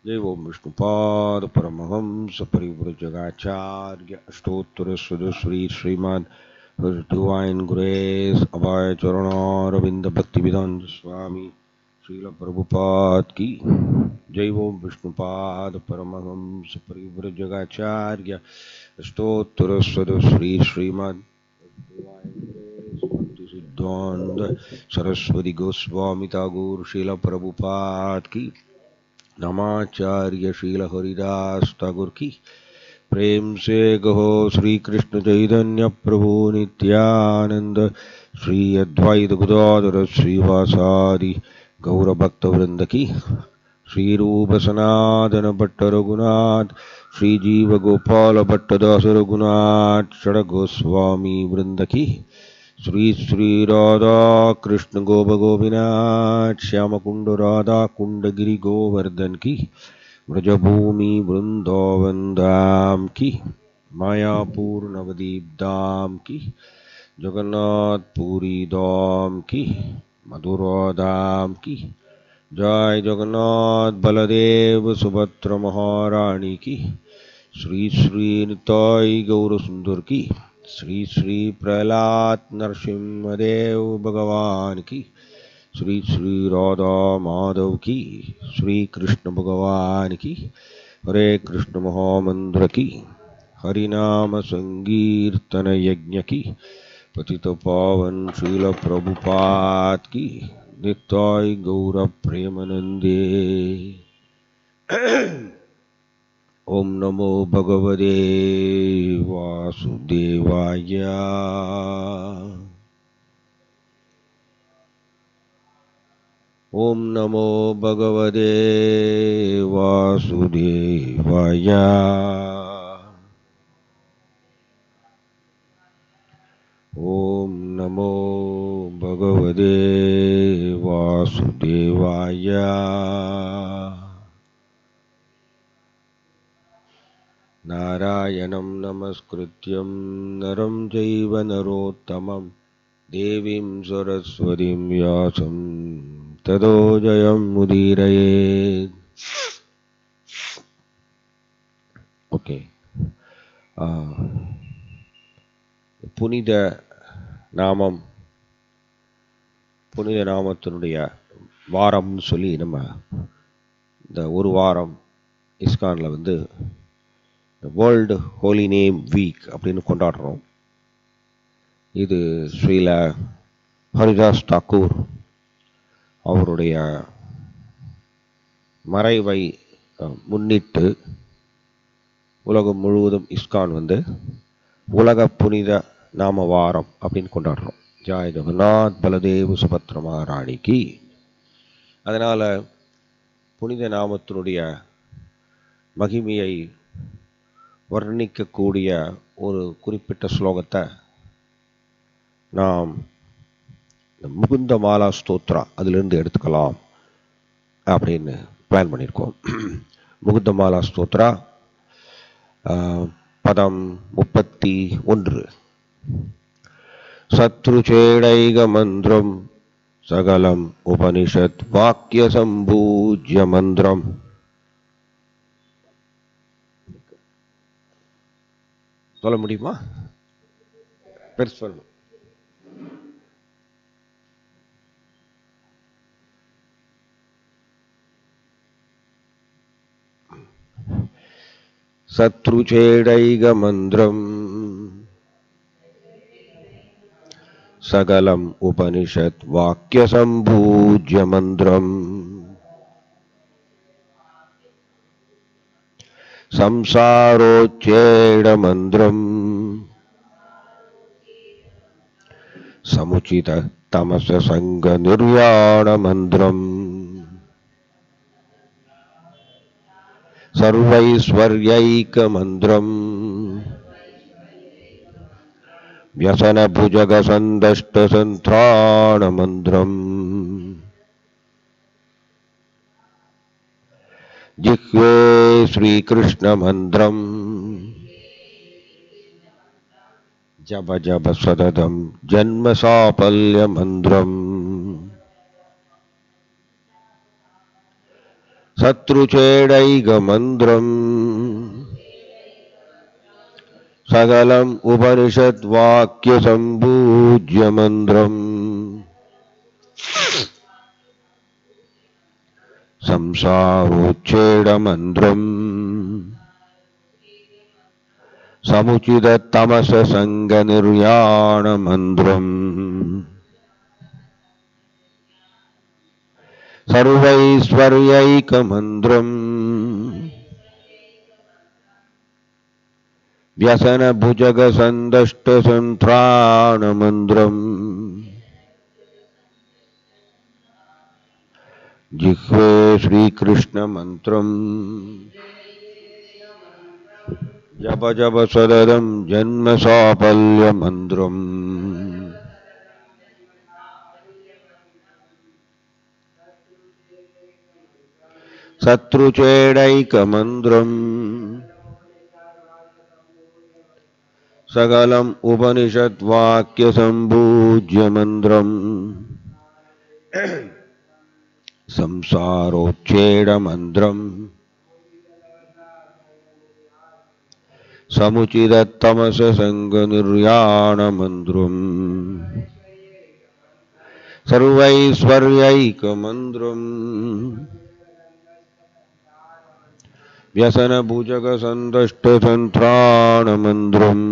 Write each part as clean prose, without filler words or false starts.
जय ओम Vishnupad Paramhans परिव्रजगाचार्य अष्टोत्तर Shri Shrimad divine grace अभय चरणारविंद भक्ति विधान स्वामी श्रील प्रभुपाद की जय ओम विष्णुपाद परमहंस परिव्रजगाचार्य अष्टोत्तर श्री श्रीमद सिद्धांत सरस्वती गोस्वामी ठाकुर श्रील प्रभुपाद की नमाचार्य शील हरिदास ठाकुर की प्रेम से कहो श्री कृष्ण चैतन्य प्रभु नित्यानंद श्री अद्वैत गदाधर श्रीवासादि गौर भक्त वृंद की श्री रूप सनातन भट्ट रघुनाथ श्री जीव गोपाल भट्टदास रघुनाथ षड गोस्वामी वृंद की श्री श्री राधा कृष्ण गोप गोपीनाथ श्याम कुंड राधा कुंड गिरि गोवर्धन की व्रजभूमि वृंदावन धाम की मायापुर नवदीप धाम की जगन्नाथ पुरी धाम की मथुरा धाम की जय जगन्नाथ बलदेव सुभद्र महारानी की श्री श्री निताई गौर सुंदर की श्री श्री प्रहलाद नरसिंहदेव भगवान की श्री श्री राधा माधव की श्री कृष्ण भगवान की हरे कृष्ण महामंत्र की हरिनाम संकीर्तन यज्ञ की पतित पावन श्रील प्रभुपाद की नित्याय गौर प्रेमानंदे। ओम नमो भगवते वासुदेवाय। ओम नमो भगवते वासुदेवाय। ओम नमो भगवते वासुदेवाय। नारायणं नमस्कृत्यं नरं चैव नरोत्तमं देवीं सरस्वतीं व्यासं ततो जयमुदीरयेत्। ஓகே, புனித நாமம், புனித நாமத்தினுடைய வாரம்னு சொல்லி நம்ம இந்த ஒரு வாரம் இஸ்கானில் வந்து வேர்ல்டு ஹோலி நேம் வீக் அப்படின்னு கொண்டாடுறோம். இது ஸ்ரீல ஹரிதாஸ் டாக்கூர் அவருடைய மறைவை முன்னிட்டு உலகம் முழுவதும் இஸ்கான் வந்து உலக புனித நாம வாரம் அப்படின்னு கொண்டாடுறோம். ஜாய் ஜெகநாத் பலதேவ் சுபத்ர மகாராணிக்கு. அதனால் புனித நாமத்தினுடைய மகிமையை வர்ணிக்கக்கூடிய ஒரு குறிப்பிட்ட ஸ்லோகத்தை நாம் முகுந்த மாலா ஸ்தோத்ரா அதிலிருந்து எடுத்துக்கலாம் அப்படின்னு பிளான் பண்ணியிருக்கோம். முகுந்த மாலா ஸ்தோத்ரா பதம் 31. சத்ருச்சேடைக மந்திரம் சகலம் உபனிஷத் வாக்கிய சம்பூஜ்ய மந்திரம். சொல்ல முடியுமா? பெருசு சொல்லணும். சத்ருச்சேடைக மந்திரம் சகலம் உபனிஷத் வாக்கிய சம்பூஜ்ய மந்திரம். संसारोच्चेड मंत्रम समुचित तमस संग निर्वाण मंत्रम. सर्वैश्वर्यैक मंत्रम व्यसन भुजग संदष्ट संत्राण मंत्रम. जिह्वे श्रीकृष्ण मंत्रम जब जब सततम जन्म साफल्य मंत्रम. शत्रुचेडैकमन्त्रम् सकलम् उपनिषद्वाक्यसम्पूज्य मन्त्रम् संसारोच्छेदमन्त्रम् समुचिततमससङ्गनिर्याणमन्त्रम् सर्वैश्वर्यैकमन्त्रम् व्यसनभुजगसन्दष्टसन्त्राणमन्त्रम् जिह्वे श्रीकृष्णमन्त्रम् जप जप सददम् जन्मसाफल्यमन्त्रम् शत्रुचेडैकमन्त्रम् सकलम् उपनिषद्वाक्यसम्पूज्य मन्त्रम् संसारोच्छेदमन्त्रम् समुचिततमससङ्गनिर्याणमन्त्रम् सर्वैश्वर्यैकमन्त्रम् व्यसनभुजगसन्दष्टसन्त्राणमन्त्रम्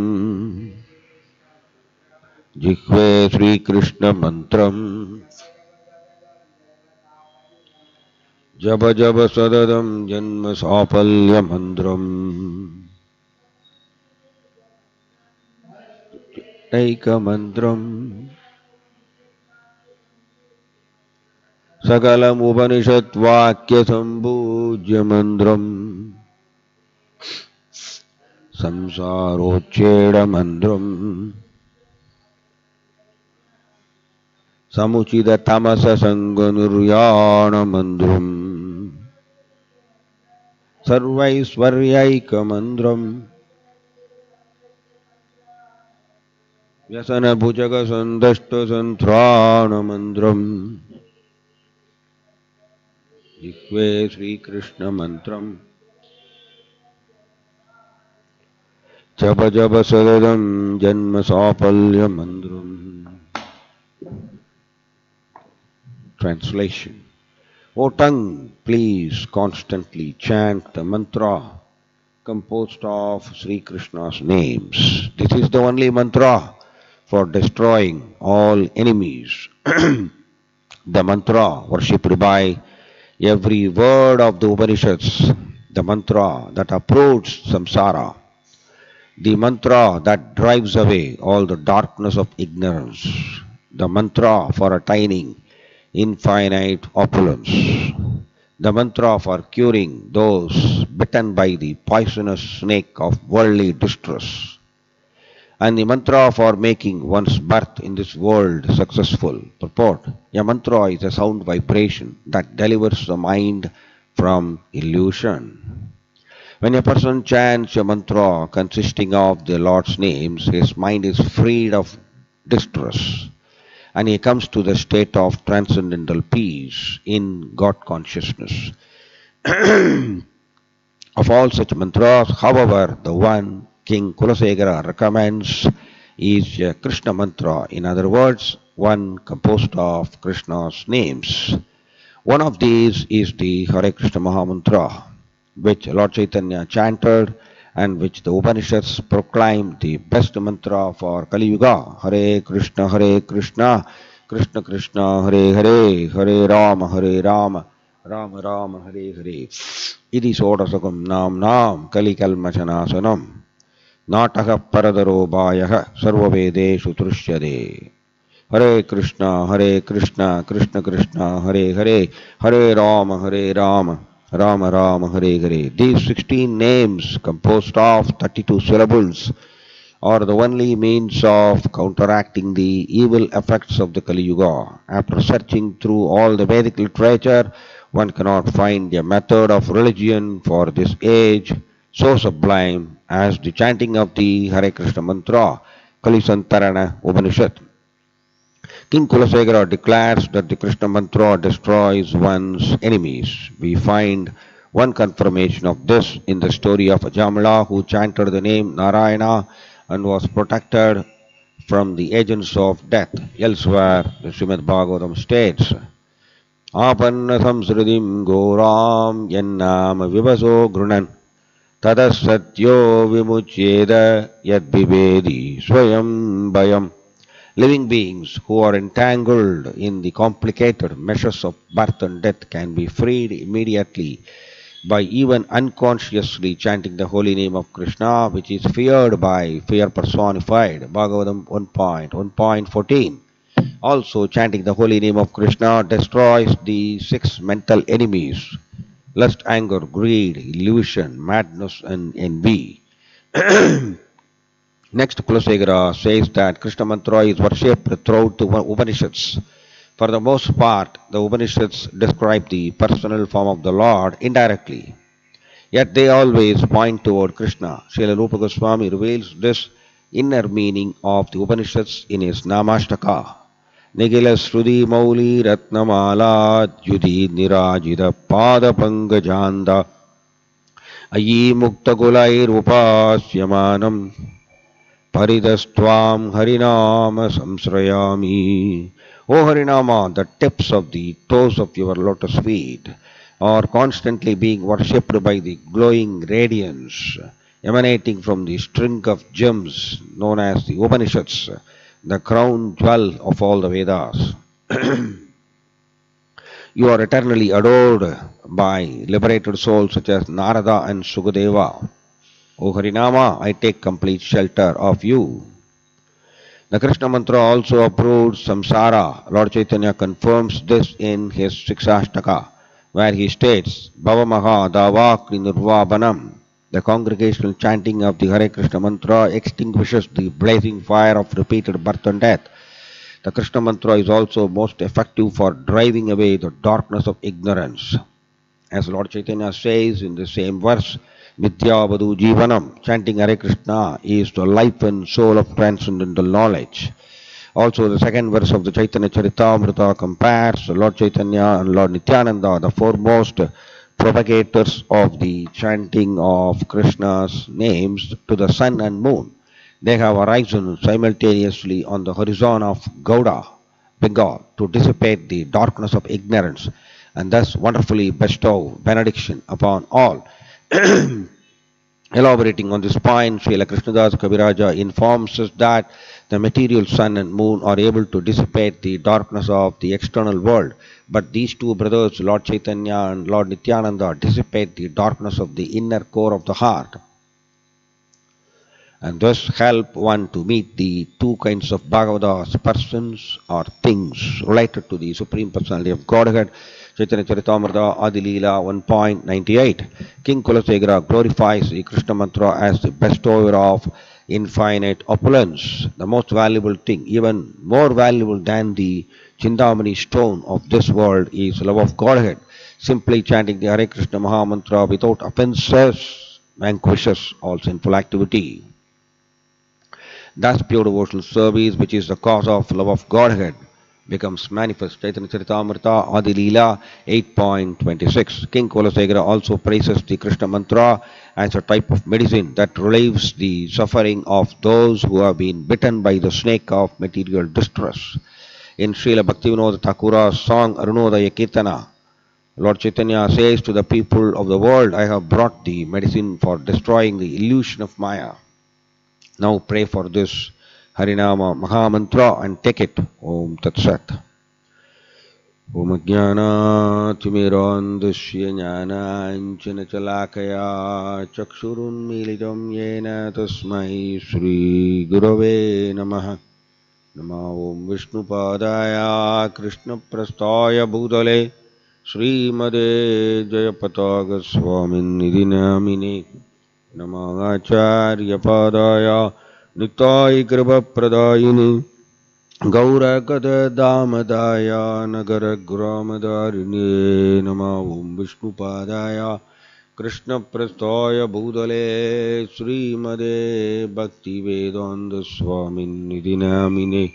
जिह्वे श्रीकृष्णमन्त्रम् जप जप सददम् जन्मसाफल्यमन्त्रम् ऐकमन्त्रम् सकलम् उपनिषद्वाक्यसम्पूज्य मन्त्रम् संसारोच्छेदमन्त्रम् समुचिततमससङ्गनिर्याणमन्त्रम् सर्वैश्वर्यैकमन्त्रम् व्यसनभुजगसन्दष्टसन्त्राणमन्त्रम् जिह्वे श्रीकृष्णमन्त्रम् जप जप सददम् जन्मसाफल्यमन्त्रम्. Translation. O tongue, please constantly chant the mantra composed of Sri Krishna's names. This is the only mantra for destroying all enemies. The mantra worshipped by every word of the Upanishads, the mantra that uproots samsara, the mantra that drives away all the darkness of ignorance, the mantra for attaining infinite opulence, the mantra for curing those bitten by the poisonous snake of worldly distress, and the mantra for making one's birth in this world successful. Purport: a mantra is a sound vibration that delivers the mind from illusion. When a person chants a mantra consisting of the Lord's names, his mind is freed of distress, and he comes to the state of transcendental peace in God consciousness. Of all such mantras, however, the one King Kulasegara recommends is a Krishna mantra, in other words, one composed of Krishna's names. One of these is the Hare Krishna Mahamantra, which Lord Chaitanya chanted and which the Upanishads proclaim the best mantra for Kali Yuga. Hare Krishna, Krishna Krishna, Hare Hare, Hare Rama, Rama Rama, Hare Hare. Idi Sodasakam Nam Nam Kali Kalmachanasanam Nataka Paradaro Bhayaha Sarva Vedeshu Trushyade. Hare Krishna, Krishna Krishna, Hare Hare, Hare Rama, Rama Rama, Hare Hare. These 16 names, composed of 32 syllables, are the only means of counteracting the evil effects of the Kali Yuga. After searching through all the Vedic literature, one cannot find a method of religion for this age so sublime as the chanting of the Hare Krishna mantra, Kalisantarana Upanishad. King Kulasegara declares that the Krishna mantra destroys one's enemies. We find One confirmation of this in the story of Ajamala who chanted the name Narayana and was protected from the agents of death. Elsewhere, the Srimad Bhagavatam states, Apanna samsridim goram yennam vivaso grunan tadasatyo vimuchyeda yad vivedi swayam bayam. Living beings who are entangled in the complicated meshes of birth and death can be freed immediately by even unconsciously chanting the holy name of Krishna, which is feared by fear personified. Bhagavatam 1.1.14. Also, chanting the holy name of Krishna destroys the six mental enemies: lust, anger, greed, illusion, madness, and envy. Next, Kulasegara says that Krishna mantra is worshipped throughout the Upanishads. For the most part, the Upanishads describe the personal form of the Lord indirectly. Yet they always point toward Krishna. Srila Rupa Goswami reveals this inner meaning of the Upanishads in his Namashtaka. Nigila Srudi Mauli Ratnamala Yudhi Nirajida Pada Pangajanda Ayi Mukta Gulair Upasyamanam Paridastvam Harinama Samsrayami. O Harinama, the tips of the toes of your lotus feet are constantly being worshipped by the glowing radiance emanating from the string of gems known as the Upanishads, the crown jewel of all the Vedas. You are eternally adored by liberated souls such as Narada and Sukadeva. O Harinama, I take complete shelter of you. The Krishna mantra also approves samsara. Lord Chaitanya confirms this in his Siksashtaka, where he states, Bhavamaha Davakri Nirvabanam. The congregational chanting of the Hare Krishna mantra extinguishes the blazing fire of repeated birth and death. The Krishna mantra is also most effective for driving away the darkness of ignorance. As Lord Chaitanya says in the same verse, Vidyavadu Jivanam, chanting Hare Krishna is the life and soul of transcendental knowledge. Also, the second verse of the Chaitanya Charitamrita compares Lord Chaitanya and Lord Nityananda, the foremost propagators of the chanting of Krishna's names, to the sun and moon. They have arisen simultaneously on the horizon of Gauda, Bengal, to dissipate the darkness of ignorance and thus wonderfully bestow benediction upon all. Elaborating on this point, Srila Krishnadas Kaviraja informs us that the material sun and moon are able to dissipate the darkness of the external world, but these two brothers, Lord Chaitanya and Lord Nityananda, dissipate the darkness of the inner core of the heart, and thus help one to meet the two kinds of Bhagavadas, persons or things related to the Supreme Personality of Godhead. Chaitanya Charitamrita Adilila 1.98. King Kulasegara glorifies the Krishna mantra as the bestower of infinite opulence, the most valuable thing, even more valuable than the Chindamani stone of this world, is love of Godhead. Simply chanting the Hare Krishna Maha Mantra without offenses vanquishes all sinful activity. Thus, pure devotional service, which is the cause of love of Godhead, becomes manifest. Chaitanya Charitamrita Adilila 8.26. King Kulasegara also praises the Krishna mantra as a type of medicine that relieves the suffering of those who have been bitten by the snake of material distress. In Srila Bhaktivinoda Thakura's song Arunodaya Kirtana, Lord Chaitanya says to the people of the world, I have brought the medicine for destroying the illusion of Maya. Now pray for this Harinama Mahamantra and take it. Om Tat Sat. Om Jnana Timirandasya Jnana Anjana Chalakaya Chakshurun Militam Yena Tasmai Sri Gurave Namaha. Nama Om Vishnu Padaya Krishna Prasthaya Bhutale Srimade Jayapataga Swamin Nidinamine. Nama Acharya Padaya Nitai Kripa Pradayini Gaura Kata Damadaya Nagara Gramadarine. Nama Om Vishnu Padaya Krishna Prasthaya Bhutale Srimade Bhakti Vedanta Swamin Nidinamine.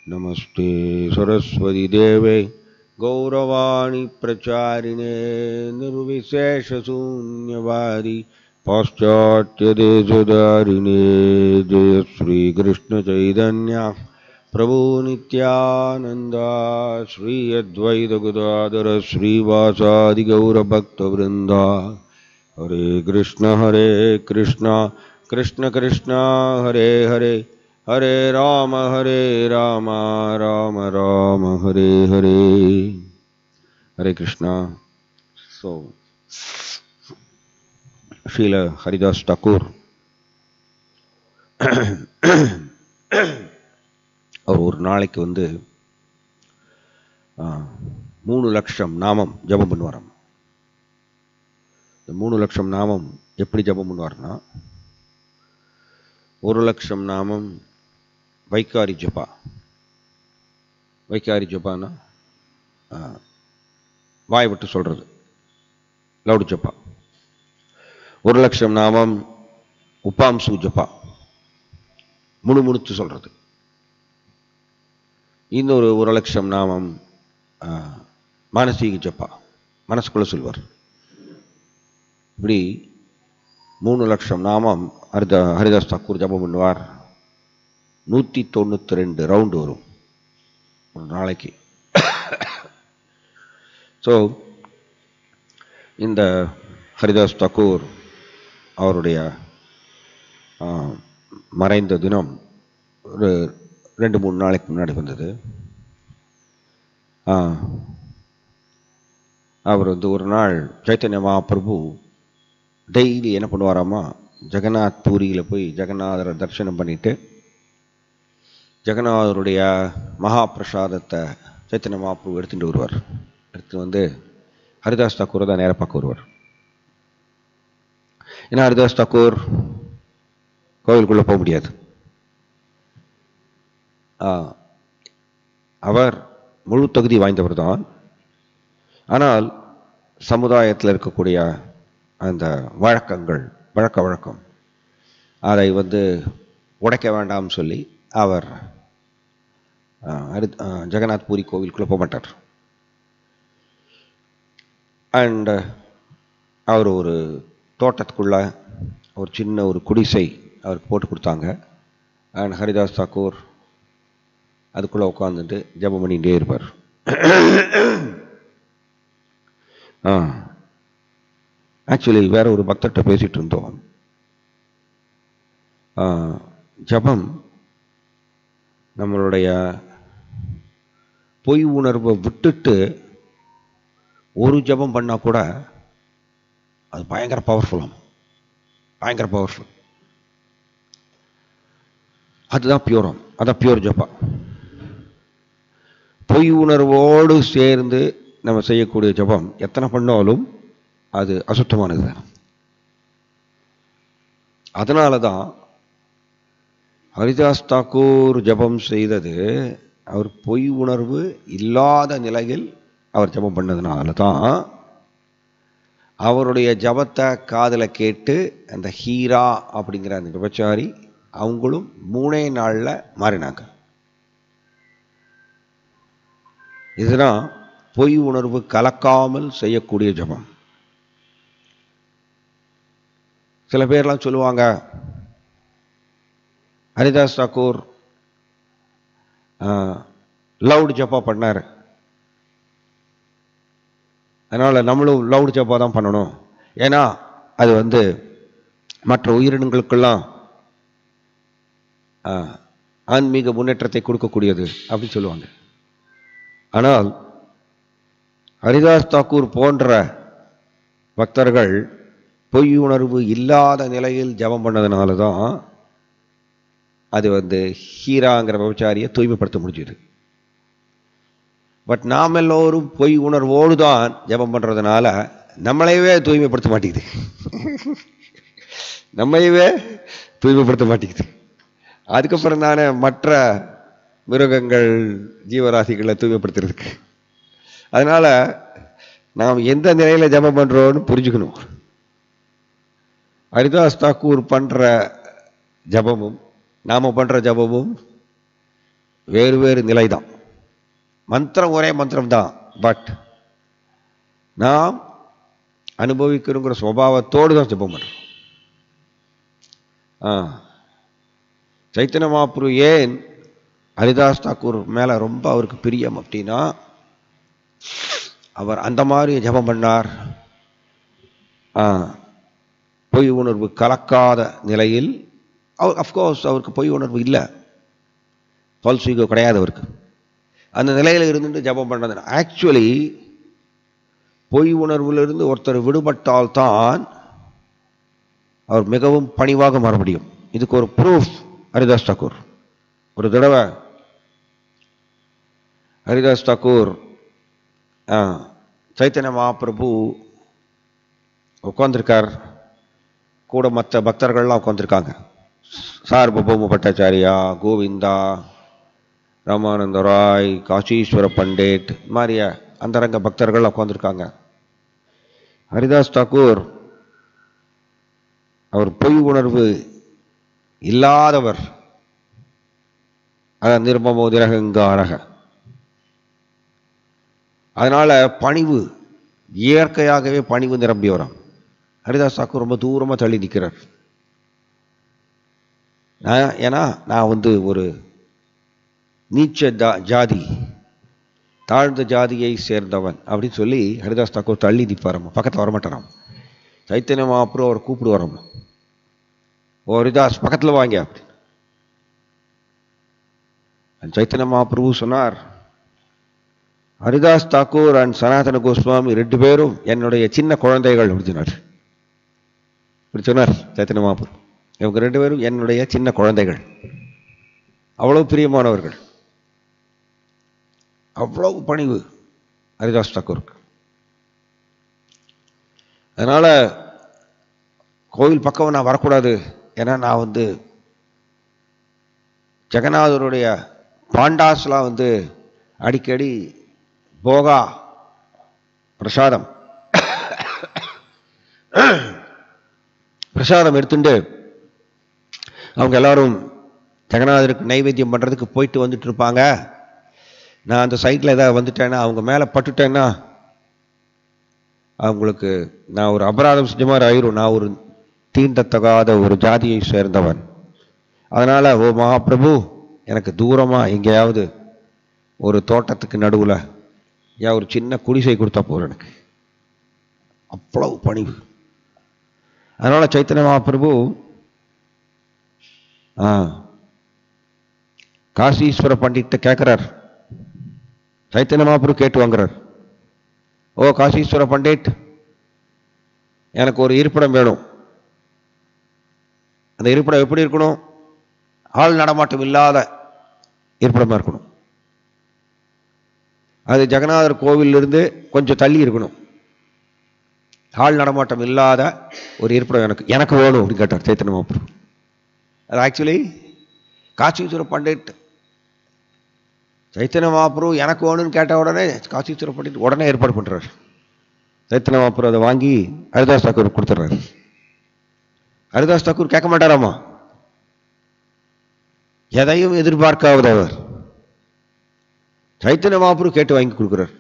Namaste Saraswati Deve गौरवाणी प्रचारिणे निर्विशेषशून्यवादी पाश्चात्य देशधारिणे जय श्री कृष्ण चैतन्य प्रभु नित्यानंद श्री अद्वैत गदाधर श्रीवासादि गौर भक्त वृंदा हरे Krishna Krishna Krishna Hare Hare Hare Ram Ram Ram Hare Hare. Hare Krishna. So, Srila Haridas Thakur அவர் ஒரு நாளைக்கு 3 லட்சம் நாமம் ஜபம் பண்ணுவாராம். இந்த 3 லட்சம் நாமம் எப்படி ஜபம் பண்ணுவார்னா, 1 லட்சம் நாமம் வைக்காரி ஜபா. வைக்காரி ஜபானா வாய் விட்டு சொல்றது, லவுடு ஜப்பா. 1 லட்சம் நாமம் உப்பாம்சு ஜப்பா, முணுமுணுத்து சொல்றது. இன்னொரு 1 லட்சம் நாமம் மானசீக ஜப்பா, மனசுக்குள்ள சொல்வார். இப்படி 3 லட்சம் நாமம் ஹரிதாஸ் தாக்கூர் ஜபம் பண்ணுவார். 192 ரவுண்டு வரும் ஒரு நாளைக்கு. ஸோ இந்த ஹரிதாஸ் தாக்கூர் அவருடைய மறைந்த தினம் ஒரு 2-3 நாளைக்கு முன்னாடி வந்தது. அவர் ஒரு நாள் சைத்தன்ய மகாபிரபு டெய்லி என்ன பண்ணுவாராமா, ஜெகநாத் பூரியில் போய் ஜெகநாதரை தரிசனம் பண்ணிட்டு ஜெகநாதருடைய மகாபிரசாதத்தை சைத்தன்ய மகாபிரபு எடுத்துகிட்டு வருவார். எடுத்து ஹரிதாஸ் தாக்கூரை தான் நேராக பார்க்க வருவார். ஏன்னா ஹரிதாஸ் தாக்கூர் கோவிலுக்குள்ளே போக முடியாது. அவர் முழு தகுதி வாய்ந்தவர் தான். ஆனால் சமுதாயத்தில் இருக்கக்கூடிய அந்த வழக்கங்கள், வழக்கம் அதை உடைக்க வேண்டாம்னு சொல்லி அவர் ஜெகநாத் பூரி கோவிலுக்குள்ளே போக மாட்டார். அண்ட் அவர் ஒரு தோட்டத்துக்குள்ள ஒரு சின்ன ஒரு குடிசை அவருக்கு போட்டு கொடுத்தாங்க. அண்ட் ஹரிதாஸ் தாக்கூர் அதுக்குள்ளே உட்காந்துட்டு ஜபம் பண்ணிகிட்டே இருப்பார். ஆக்சுவலி வேற ஒரு பக்தர்கிட்ட பேசிகிட்டு இருந்தோம். ஜபம் நம்மளுடைய பொய் உணர்வை விட்டுட்டு ஒரு ஜபம் பண்ணால் கூட அது பயங்கர பவர்ஃபுல். அதுதான் பியூரம், அதான் பியூர் ஜபா. பொய் உணர்வோடு சேர்ந்து நம்ம செய்யக்கூடிய ஜபம் எத்தனை பண்ணாலும் அது அசுத்தமானது. அதனால தான் ஹரிதாஸ் தாக்கூர் ஜபம் செய்தது அவர் பொய் உணர்வு இல்லாத நிலையில் அவர் ஜபம் பண்ணதுனால தான் அவருடைய ஜபத்தை காதில் கேட்டு அந்த ஹீரா அப்படிங்கிற அந்த விபச்சாரி அவங்களும் 3 நாளில் மாறினாங்க. இதுதான் பொய் உணர்வு கலக்காமல் செய்யக்கூடிய ஜபம். சில பேர்லாம் சொல்லுவாங்க, ஹரிதாஸ் தாக்கூர் லவுட் ஜப்பா பண்ணார், அதனால் நம்மளும் லவுட் ஜப்பா தான் பண்ணணும், ஏன்னா அது மற்ற உயிரினங்களுக்கெல்லாம் ஆன்மீக முன்னேற்றத்தை கொடுக்கக்கூடியது அப்படின்னு சொல்லுவாங்க. ஆனால் ஹரிதாஸ் தாக்கூர் போன்ற பக்தர்கள் பொய் உணர்வு இல்லாத நிலையில் ஜபம் பண்ணதுனால தான் அது ஹீராங்கிற விபச்சாரியை தூய்மைப்படுத்த முடிஞ்சுது. பட் நாம் எல்லோரும் பொய் உணர்வோடு தான் ஜபம் பண்ணுறதுனால நம்மளையவே தூய்மைப்படுத்த மாட்டேங்குது. அதுக்கப்புறம் தானே மற்ற மிருகங்கள் ஜீவராசிகளை தூய்மைப்படுத்துறதுக்கு. அதனால் நாம் எந்த நிலையில் ஜபம் பண்ணுறோன்னு புரிஞ்சுக்கணும். ஹரிதாஸ் தாக்கூர் பண்ணுற ஜபமும் நாம் பண்ணுற ஜபமும் வேறு வேறு நிலை தான். மந்திரம் ஒரே மந்திரம் தான், பட் நாம் அனுபவிக்கிறோங்கிற சுபாவத்தோடு தான் ஜெபம் பண்ணுறோம். சைத்தன்ய மகாபிரபு ஏன் ஹரிதாஸ் தாக்கூர் மேலே ரொம்ப அவருக்கு பிரியம் அப்படின்னா, அவர் அந்த மாதிரி ஜெபம் பண்ணார். பொய் உணர்வு கலக்காத நிலையில், அவர் அஃப்கோர்ஸ் அவருக்கு பொய் உணர்வு இல்லை, ஃபால்ஸ் ஈகோ கிடையாது அவருக்கு. அந்த நிலையில் இருந்துட்டு ஜெபம் பண்ணது. ஆக்சுவலி பொய் உணர்விலிருந்து ஒருத்தர் விடுபட்டால்தான் அவர் மிகவும் பணிவாக மாற முடியும். இதுக்கு ஒரு ப்ரூஃப் ஹரிதாஸ் தாக்கூர். ஒரு தடவை ஹரிதாஸ் தாக்கூர் சைத்தன்ய மகாபிரபு உட்கார்ந்துருக்கார், கூட மற்ற பக்தர்கள்லாம் உட்காந்துருக்காங்க. சார்வபௌம பட்டாச்சாரியா, கோவிந்தா, ராமானந்த ராய், காஷீஸ்வர பண்டிட் மாதிரிய அந்தரங்க பக்தர்கள் உட்காந்துருக்காங்க. ஹரிதாஸ் தாக்கூர் அவர் பொய் உணர்வு இல்லாதவர், அதான் நிர்மமோ திரகங்காரக. அதனால பணிவு, இயற்கையாகவே பணிவு நிரம்பி வரும். ஹரிதாஸ் தாக்கூர் ரொம்ப தூரமாக தள்ளி நிற்கிறார். ஏன்னா நான் ஒரு நீச்ச ஜாதி, தாழ்ந்த ஜாதியை சேர்ந்தவன் அப்படின்னு சொல்லி ஹரிதாஸ் தாக்கூர் தள்ளி நிற்பாராம், பக்கத்தில் வரமாட்டாராம். சைத்தன்ய மகாபிரபு அவர் கூப்பிடுவாராம், ஓ ஹரிதாஸ் பக்கத்தில் வாங்க அப்படின்னு. சைத்தன்ய மகாபிரபு சொன்னார், ஹரிதாஸ் தாக்கூர் அண்ட் சனாதன கோஸ்வாமி 2 பேரும் என்னுடைய சின்ன குழந்தைகள் அப்படி சொன்னார். இப்படி சொன்னார் சைத்தன்ய மகாபிரபு, இவங்க 2 பேரும் என்னுடைய சின்ன குழந்தைகள். அவ்வளவு பிரியமானவர்கள், அவ்வளவு பணிவு ஹரிதாஸ் தாக்கூருக்கு. அதனால கோவில் பக்கம் நான் வரக்கூடாது, ஏன்னா நான் ஜெகநாதருடைய பாண்டாஸ்லாம் அடிக்கடி போகா பிரசாதம் எடுத்துட்டு அவங்க எல்லாரும் ஜெகநாதருக்கு நைவேத்தியம் பண்ணுறதுக்கு போயிட்டு வந்துட்டு இருப்பாங்க. நான் அந்த சைட்டில் ஏதாவது வந்துட்டேன்னா, அவங்க மேலே பட்டுட்டேன்னா அவங்களுக்கு நான் ஒரு அபராதம் செஞ்ச மாதிரி ஆயிரும். நான் ஒரு தீண்டத்தகாத ஒரு ஜாதியை சேர்ந்தவன். அதனால் ஓ மகாபிரபு, எனக்கு தூரமாக எங்கேயாவது ஒரு தோட்டத்துக்கு நடுவில் ஒரு சின்ன குடிசை கொடுத்தா போகிறேன். எனக்கு அவ்வளவு பணிவு. அதனால் சைத்தன்ய மகாபிரபு காஷீஸ்வர பண்டிட்ட கேட்குறார். சைத்தன்ய மகாபிரபு கேட்டு வாங்குறார், ஓ காஷீஸ்வர பண்டிட், எனக்கு ஒரு இருப்பிடம் வேணும். அந்த இருப்பிடம் எப்படி இருக்கணும்? ஆள் நடமாட்டம் இல்லாத இருப்பிடமாக இருக்கணும். அது ஜெகநாதர் கோவிலிருந்து கொஞ்சம் தள்ளி இருக்கணும். ஆள் நடமாட்டம் இல்லாத ஒரு இருப்பிடம் எனக்கு வேணும் அப்படின்னு கேட்டார் சைத்தன்ய மகாபிரபு. அது ஆக்சுவலி காஷீஸ்வர பண்டிட் சைத்தன்ய மகாபிரபு எனக்கு வேணும்னு கேட்ட உடனே காஷீஸ்வர பண்டிட் உடனே ஏற்பாடு பண்ணுறார். சைத்தன்ய மகாபிரபு அதை வாங்கி ஹரிதாஸ் தாக்கூர் கொடுத்துட்றாரு. ஹரிதாஸ் தாக்கூர் கேட்க மாட்டாராமா, எதையும் எதிர்பார்க்காதவர். சைத்தன்ய மகாபிரபு கேட்டு வாங்கி கொடுக்குறார்.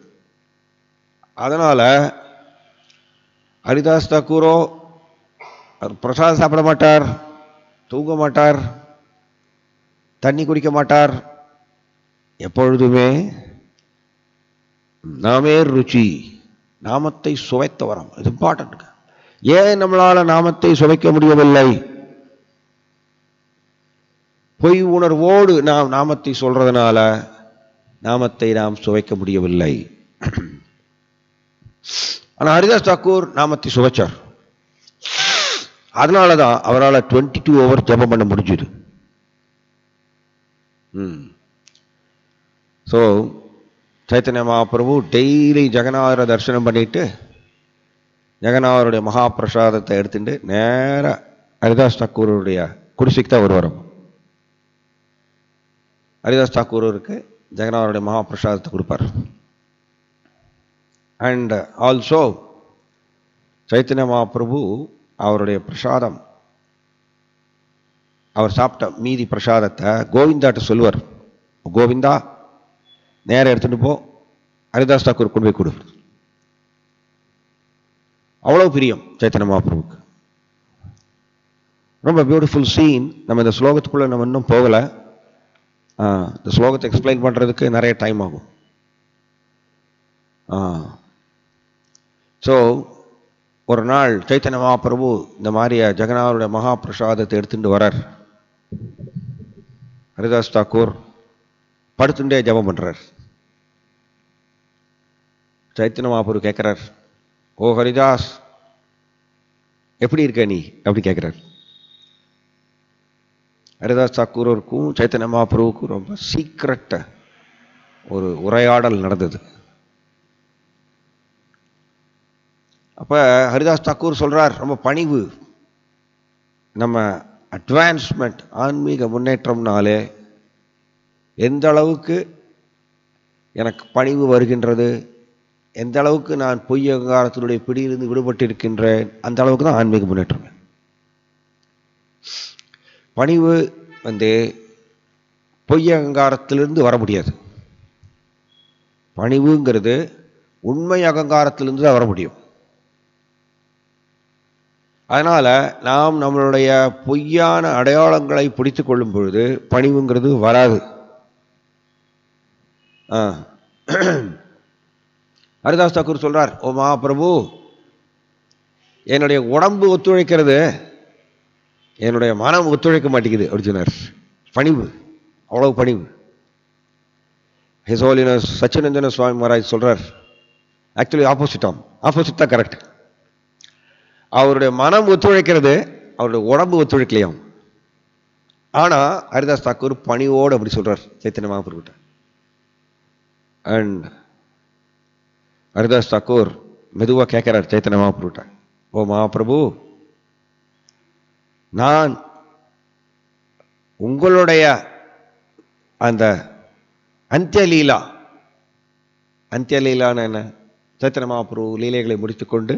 அதனால ஹரிதாஸ் தாக்கூரோ பிரசாதம் சாப்பிட மாட்டார், தூங்க மாட்டார், தண்ணி குடிக்க மாட்டார். எப்பொழுதுமே நாமே ருச்சி, நாமத்தை சுவைத்த வரம். இது இம்பார்ட்டன்ட். ஏன் நம்மளால நாமத்தை சுவைக்க முடியவில்லை? பொய் உணர்வோடு நாம் நாமத்தை சொல்றதுனால நாமத்தை நாம் சுவைக்க முடியவில்லை. ஆனால் ஹரிதாஸ் தாக்கூர் நாமத்தை சுவைச்சார். அதனால தான் அவரால் 22 hours ஜபம் பண்ண முடிஞ்சுது. ஸோ சைத்தன்ய மகாபிரபு டெய்லி ஜெகநாதரை தரிசனம் பண்ணிட்டு ஜெகநாதருடைய மகாபிரசாதத்தை எடுத்துட்டு நேராக ஹரிதாஸ் தாக்கூருடைய குடிசைக்கு தான் வருவார். ஹரிதாஸ் தாக்கூருக்கு ஜெகநாதருடைய மகாபிரசாதத்தை கொடுப்பார். அண்ட் ஆல்சோ சைத்தன்ய மகாபிரபு அவருடைய பிரசாதம், அவர் சாப்பிட்ட மீதி பிரசாதத்தை கோவிந்தாட்ட சொல்லுவார். கோவிந்தா நேரம் எடுத்துட்டு போ, ஹரிதாஸ் தாக்கூர் கொண்டு போய் கொடுக்குறது. அவ்வளவு பிரியம் சைத்தன்ய மகாபிரபுக்கு. ரொம்ப பியூட்டிஃபுல் சீன். நம்ம இந்த ஸ்லோகத்துக்குள்ள நம்ம இன்னும் போகலை. இந்த ஸ்லோகத்தை எக்ஸ்பிளைன் பண்றதுக்கு நிறைய டைம் ஆகும். ஸோ ஒரு நாள் சைத்தன்ய மகாபிரபு இந்த மாதிரி ஜெகநாதருடைய மகா பிரசாதத்தை எடுத்துட்டு வரார். ஹரிதாஸ் தாக்கூர் படுத்துட்டே ஜபம் பண்றார். சைத்தன்ய மகாபிரபு கேட்கிறார், ஓ ஹரிதாஸ், எப்படி இருக்க நீ அப்படி கேட்கிறார். ஹரிதாஸ் தாக்கூருக்கும் சைத்தன்ய மகாபிரபுக்கும் ரொம்ப சீக்ரெட்ட ஒரு உரையாடல் நடந்தது. அப்ப ஹரிதாஸ் தாக்கூர் சொல்றார், ரொம்ப பணிவு. நம்ம அட்வான்ஸ்மெண்ட், ஆன்மீக முன்னேற்றம்னாலே எந்த அளவுக்கு எனக்கு பணிவு வருகின்றது, எந்த அளவுக்கு நான் பொய் அகங்காரத்தினுடைய பிடியிலிருந்து விடுபட்டு இருக்கின்றேன், அந்த அளவுக்கு தான் ஆன்மீக முன்னேற்றம். பணிவு பொய் அகங்காரத்திலிருந்து வர முடியாது. பணிவுங்கிறது உண்மை அகங்காரத்திலிருந்து தான் வர முடியும். அதனால நாம் நம்மளுடைய பொய்யான அடையாளங்களை பிடித்துக் கொள்ளும் பொழுது பணிவுங்கிறது வராது. ஹரிதாஸ் தாக்கூர் சொல்றார், ஓ மகாபிரபு, என்னுடைய உடம்பு ஒத்துழைக்கிறது, என்னுடைய மனம் ஒத்துழைக்க மாட்டேங்குது அப்படி சொன்னார். பணிவு, அவ்வளவு பணிவு. ஹிஸ் ஹோலினஸ் சச்சினந்தன சுவாமி மகாராஜ் சொல்றார், ஆக்சுவலி ஆப்போசிட் தான் கரெக்ட். அவருடைய மனம் ஒத்துழைக்கிறது, அவருடைய உடம்பு ஒத்துழைக்கலையாம். ஆனா ஹரிதாஸ் தாக்கூர் பணிவோடு அப்படி சொல்றார் சைத்தன்ய மகாபிரபுட்ட. அண்ட் ஹரிதாஸ் தாக்கூர் மெதுவா கேட்கிறார் சைத்தன்ய மகாபிரபுட்ட, ஓ மகாபிரபு, நான் உங்களுடைய அந்த அந்தியலீலான்னு என்ன, சைத்தன்ய மகாபிரபு லீலைகளை முடித்துக்கொண்டு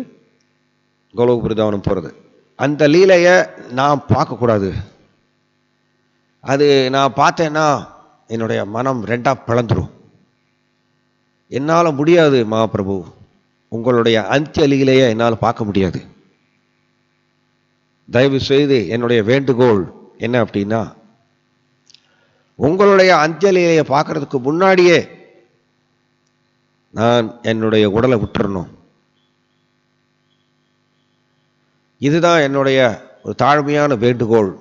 கோலோக பிருந்தாவனம் போறது, அந்த லீலையை நான் பார்க்கக்கூடாது. அது நான் பார்த்தேன்னா என்னுடைய மனம் ரெண்டா பிளந்துடும். என்னால் முடியாது மகாபிரபு, உங்களுடைய அந்திய லீலையை என்னால் பார்க்க முடியாது. தயவு செய்து என்னுடைய வேண்டுகோள் என்ன அப்படின்னா, உங்களுடைய அந்திய லீலையை பார்க்கறதுக்கு முன்னாடியே நான் என்னுடைய உடலை விட்டுறணும். இதுதான் என்னுடைய ஒரு தாழ்மையான வேண்டுகோள்.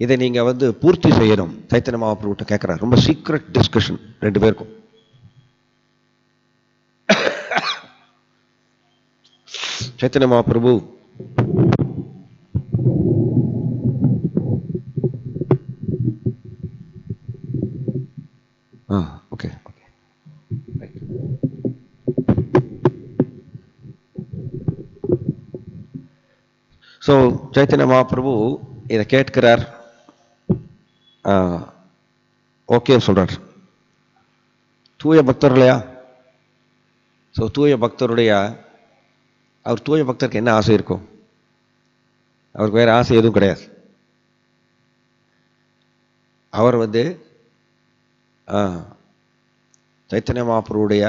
இதை நீங்க பூர்த்தி செய்யணும். சைத்தன்ய மகாபிரபுட்ட கேட்கிறார். ரொம்ப சீக்ரெட் டிஸ்கஷன் ரெண்டு பேருக்கும். சைத்தன்ய மகாபிரபு ஓகே ஸோ சைத்தன்ய மகாபிரபு இதை கேட்கிறார். ஓகே சொல்றார். தூய பக்தர் இல்லையா? ஸோ தூய பக்தருடைய தூய பக்தருக்கு என்ன ஆசை இருக்கும்? அவருக்கு வேற ஆசை எதுவும் கிடையாது. அவர் சைத்தன்ய மகாபிரபுடைய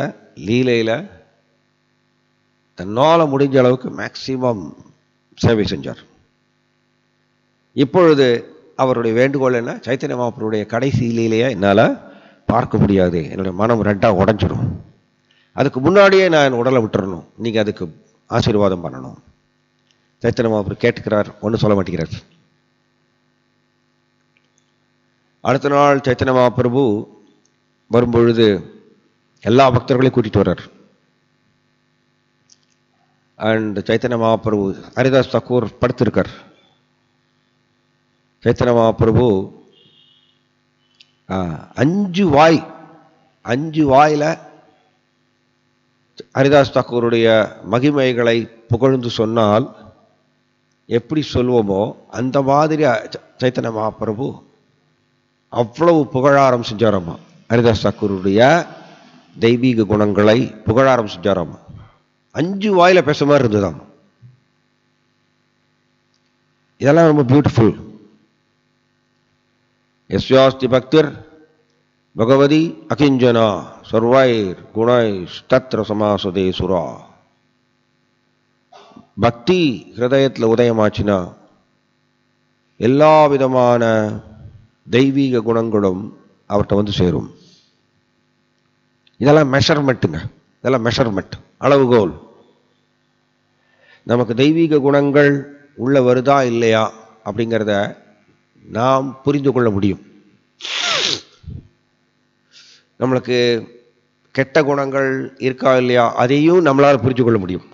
லீலையில தன்னால முடிஞ்ச அளவுக்கு மேக்சிமம் சேவை செஞ்சார். இப்பொழுது அவருடைய வேண்டுகோள் என்ன? சைத்தன்ய மகாபிரபுடைய கடைசி லீலையை என்னால் பார்க்க முடியாது, என்னுடைய மனம் ரெண்டா உடைஞ்சிடும். அதுக்கு முன்னாடியே நான் என் உடலை விட்டுறணும், நீங்க அதுக்கு ஆசீர்வாதம் பண்ணணும். சைத்தன்ய மகாபிரபு கேட்டுக்கிறார், ஒன்றும் சொல்ல மாட்டேங்கிறார். அடுத்த நாள் சைத்தன்ய மகாபிரபு வரும்பொழுது எல்லா பக்தர்களையும் கூட்டிட்டு வர்றார். அண்ட் சைத்தன்ய மகாபிரபு, ஹரிதாஸ் தாக்கூர் படுத்திருக்கார். சைத்தன்ய மகாபிரபு 5 வாயில ஹரிதாஸ் தாக்கூருடைய மகிமைகளை புகழ்ந்து சொன்னால் எப்படி சொல்வோமோ அந்த மாதிரி சைத்தன்ய மகாபிரபு அவ்வளவு புகழாரம் செஞ்சாராமா. ஹரிதாஸ் தாக்கூருடைய தெய்வீக குணங்களை புகழாரம் செஞ்சாராமா. 5 வாயில பேச மாதிரி இருந்ததாம். இதெல்லாம் ரொம்ப பியூட்டிஃபுல். எஸ்யாஸ்தி பக்திர் பகவதி அகிஞ்சனா சர்வைர் குணை தத்ர சமாசதே சுரா. பக்தி ஹிருதயத்தில் உதயமாச்சுன்னா எல்லா விதமான தெய்வீக குணங்களும் அவர்கிட்ட வந்து சேரும். இதெல்லாம் மெஷர்மெண்ட்டுங்க, இதெல்லாம் மெஷர்மெண்ட், அளவுகோல். நமக்கு தெய்வீக குணங்கள் உள்ள வருதா இல்லையா அப்படிங்கிறத நாம் புரிந்து கொள்ள முடியும். நம்மளுக்கு கெட்ட குணங்கள் இருக்கா இல்லையா அதையும் நம்மளால் புரிஞ்சு கொள்ள முடியும்.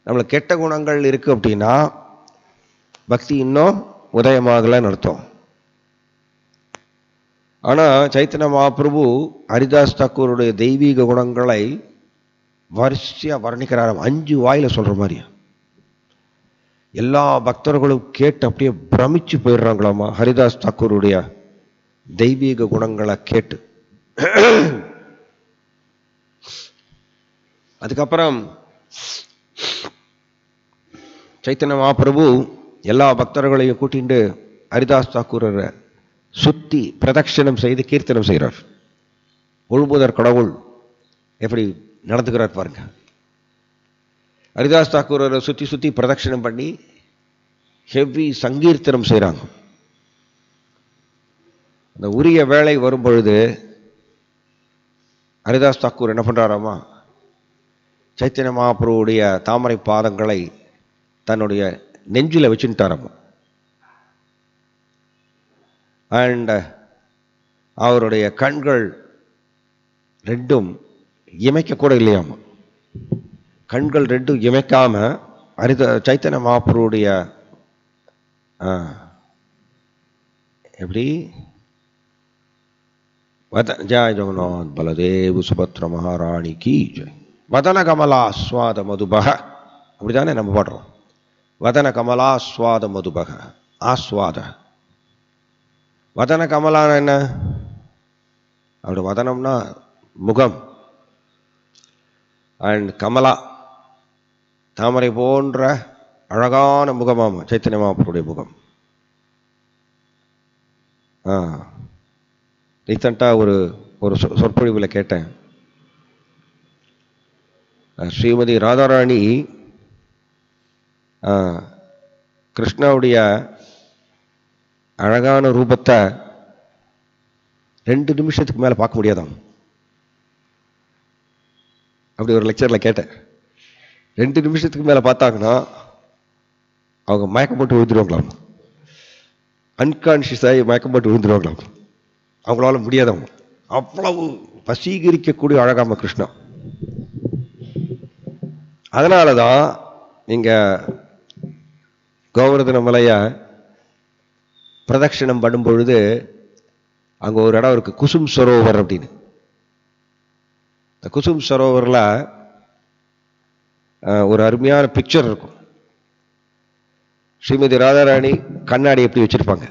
நம்மளுக்கு கெட்ட குணங்கள் இருக்கு அப்படின்னா பக்தி இன்னும் உதயமாகலன்னு அர்த்தம். ஆனால் சைத்தன்ய மகாபிரபு ஹரிதாஸ் தாக்கூருடைய தெய்வீக குணங்களை வரிசையாக வர்ணிக்கிறார். 5 வாயில சொல்ற மாதிரி. எல்லா பக்தர்களும் கேட்டு அப்படியே பிரமிச்சு போயிடுறாங்களாமா ஹரிதாஸ் தாக்கூருடைய தெய்வீக குணங்களை கேட்டு. அதுக்கப்புறம் சைத்தன்ய மகாபிரபு எல்லா பக்தர்களையும் கூட்டிட்டு ஹரிதாஸ் தாக்கூரை சுத்தி பிரதட்சணம் செய்து கீர்த்தனம் செய்கிறார். முழுமுதற் கடவுள் எப்படி நடந்துக்கிறார் பாருங்க. ஹரிதாஸ் தாக்கூரை சுத்தி சுத்தி பிரதட்சணம் பண்ணி ஹெவி சங்கீர்த்தனம் செய்கிறாங்க. அந்த உரிய வேளை வரும் பொழுது ஹரிதாஸ் தாக்கூர் என்ன பண்றாராமா, சைத்தன்ய மகாபிரபுடைய தாமரை பாதங்களை தன்னுடைய நெஞ்சில வச்சுட்டாராமா. அண்ட் அவருடைய கண்கள் ரெண்டும் இமைக்க கூட இல்லையாமா. கண்கள் ரெண்டும் இமைக்காம சைத்தன்ய மகாபிரபுடைய எப்படி ஜெய ஜெகநாத் பலதேவ் சுபத்ர மகாராணி கி ஜெய். வதன கமலாஸ்வாத மதுபக, அப்படிதானே நம்ம பாடுறோம். வதன கமலாஸ்வாத மதுபக, ஆஸ்வாத. வதன கமலான என்ன? அப்படி வதனம்னா முகம், அண்ட் கமலா தாமரை போன்ற அழகான முகமாமா சைத்தன்ய மகாபிரபுடைய முகம். ரீசெண்டாக ஒரு சொற்பொழிவில் கேட்டேன். ஸ்ரீமதி ராதாராணி கிருஷ்ணாவுடைய அழகான ரூபத்தை 2 நிமிஷத்துக்கு மேலே பார்க்க முடியாதாம். அப்படி ஒரு லெக்சரில் கேட்டேன். 2 நிமிஷத்துக்கு மேலே பார்த்தாங்கன்னா அவங்க மயக்கம் போட்டு விழுந்துருவாங்களாம். அன்கான்ஷியஸாகி மயக்கம் போட்டு விழுந்துருவாங்களாம். அவங்களால முடியாதவங்க. அவ்வளவு வசீகரிக்கக்கூடிய அழகாம கிருஷ்ணா. அதனால தான் நீங்க கோவர்தன மலைய பிரதட்சிணம் பண்ணும் பொழுது அங்க ஒரு இடம் இருக்கு, குசும் சரோவர் அப்படின்னு. இந்த குசும் சரோவர்ல ஒரு அருமையான பிக்சர் இருக்கும். ஸ்ரீமதி ராதாராணி கண்ணாடி எப்படி வச்சிருப்பாங்க,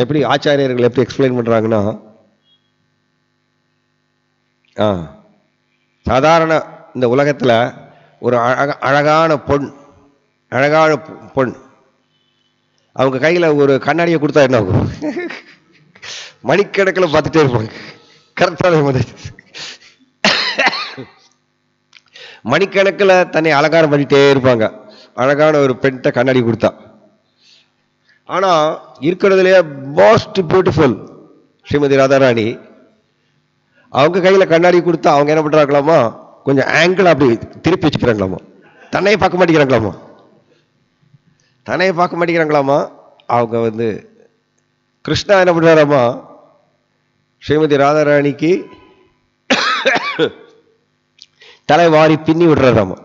எப்படி ஆச்சாரியர்கள் எப்படி எக்ஸ்பிளைன் பண்றாங்கன்னா, சாதாரண இந்த உலகத்துல ஒரு அழகான பொண் அவங்க கையில ஒரு கண்ணாடியை கொடுத்தா என்ன ஆகும்? மணிக்கணக்கில் பார்த்துட்டே இருப்பாங்க. கரெக்டான மணிக்கணக்கில் தன்னை அலங்காரம் பண்ணிட்டே இருப்பாங்க. அழகான ஒரு பெண்கிட்ட கண்ணாடி கொடுத்தா. ஆனா இருக்கிறதுலயே மோஸ்ட் பியூட்டிஃபுல் ஸ்ரீமதி ராதாராணி அவங்க கையில கண்ணாடி கொடுத்தா அவங்க என்ன பண்றாங்களாமா, கொஞ்சம் ஆங்கிள் அப்படி திருப்பி வச்சுக்கிறாங்களாமா. தன்னையே பார்க்க மாட்டேங்கிறாங்களாமா. அவங்க வந்து கிருஷ்ணா என்ன பண்றாராமா, ஸ்ரீமதி ராதாராணிக்கு தலை வாரி பின்னி விடுறாராமா.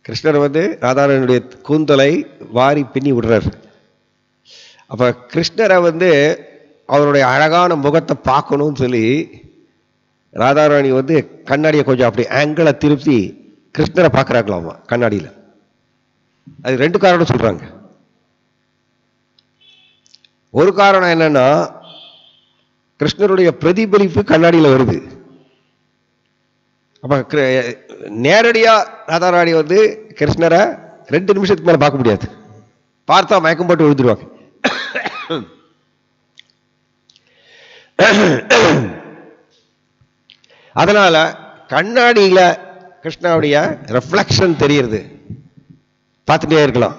கிருஷ்ணர் வந்து ராதாராணியுடைய கூந்தலை வாரி பின்னி விடுறாரு. அப்ப கிருஷ்ணரை வந்து அவருடைய அழகான முகத்தை பார்க்கணும்னு சொல்லி ராதாராணி வந்து கண்ணாடியை கொஞ்சம் அப்படி ஆங்கிளை திருப்பி கிருஷ்ணரை பார்க்கறாங்களாமா கண்ணாடியில. அது 2 காரணம் சொல்றாங்க. ஒரு காரணம் என்னன்னா, கிருஷ்ணருடைய பிரதிபலிப்பு கண்ணாடியில வருது. அப்ப நேரடியா ராதாராணி வந்து கிருஷ்ணரை 2 நிமிஷத்துக்கு மேல பார்க்க முடியாது. பார்த்தா மயக்கம் போட்டு விழுந்துருவாங்க. அதனால கண்ணாடியில கிருஷ்ணாவுடைய ரிஃப்ளெக்ஷன் தெரியுது, பார்த்துட்டே இருக்கலாம்.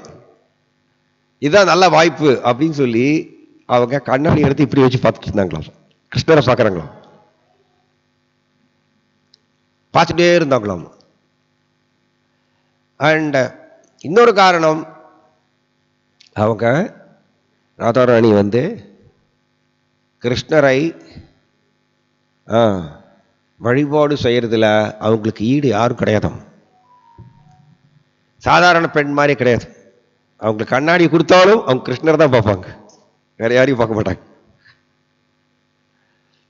இதுதான் நல்ல வாய்ப்பு அப்படின்னு சொல்லி அவங்க கண்ணாடி எடுத்து இப்படி வச்சு பார்த்துட்டு இருந்தாங்களாம். கிருஷ்ணரை பார்க்குறாங்களாம், பார்த்துட்டே இருந்தாங்களாம். அண்ட் இன்னொரு காரணம், அவங்க ராதாராணி கிருஷ்ணரை வழிபாடு செய்யறதுல அவங்களுக்கு ஈடு யாரும் கிடையாதாம். சாதாரண பெண் மாதிரி கிடையாது. அவங்களுக்கு கண்ணாடி கொடுத்தாலும் அவங்க கிருஷ்ணரை தான் பார்ப்பாங்க, வேற யாரையும் பார்க்க மாட்டாங்க.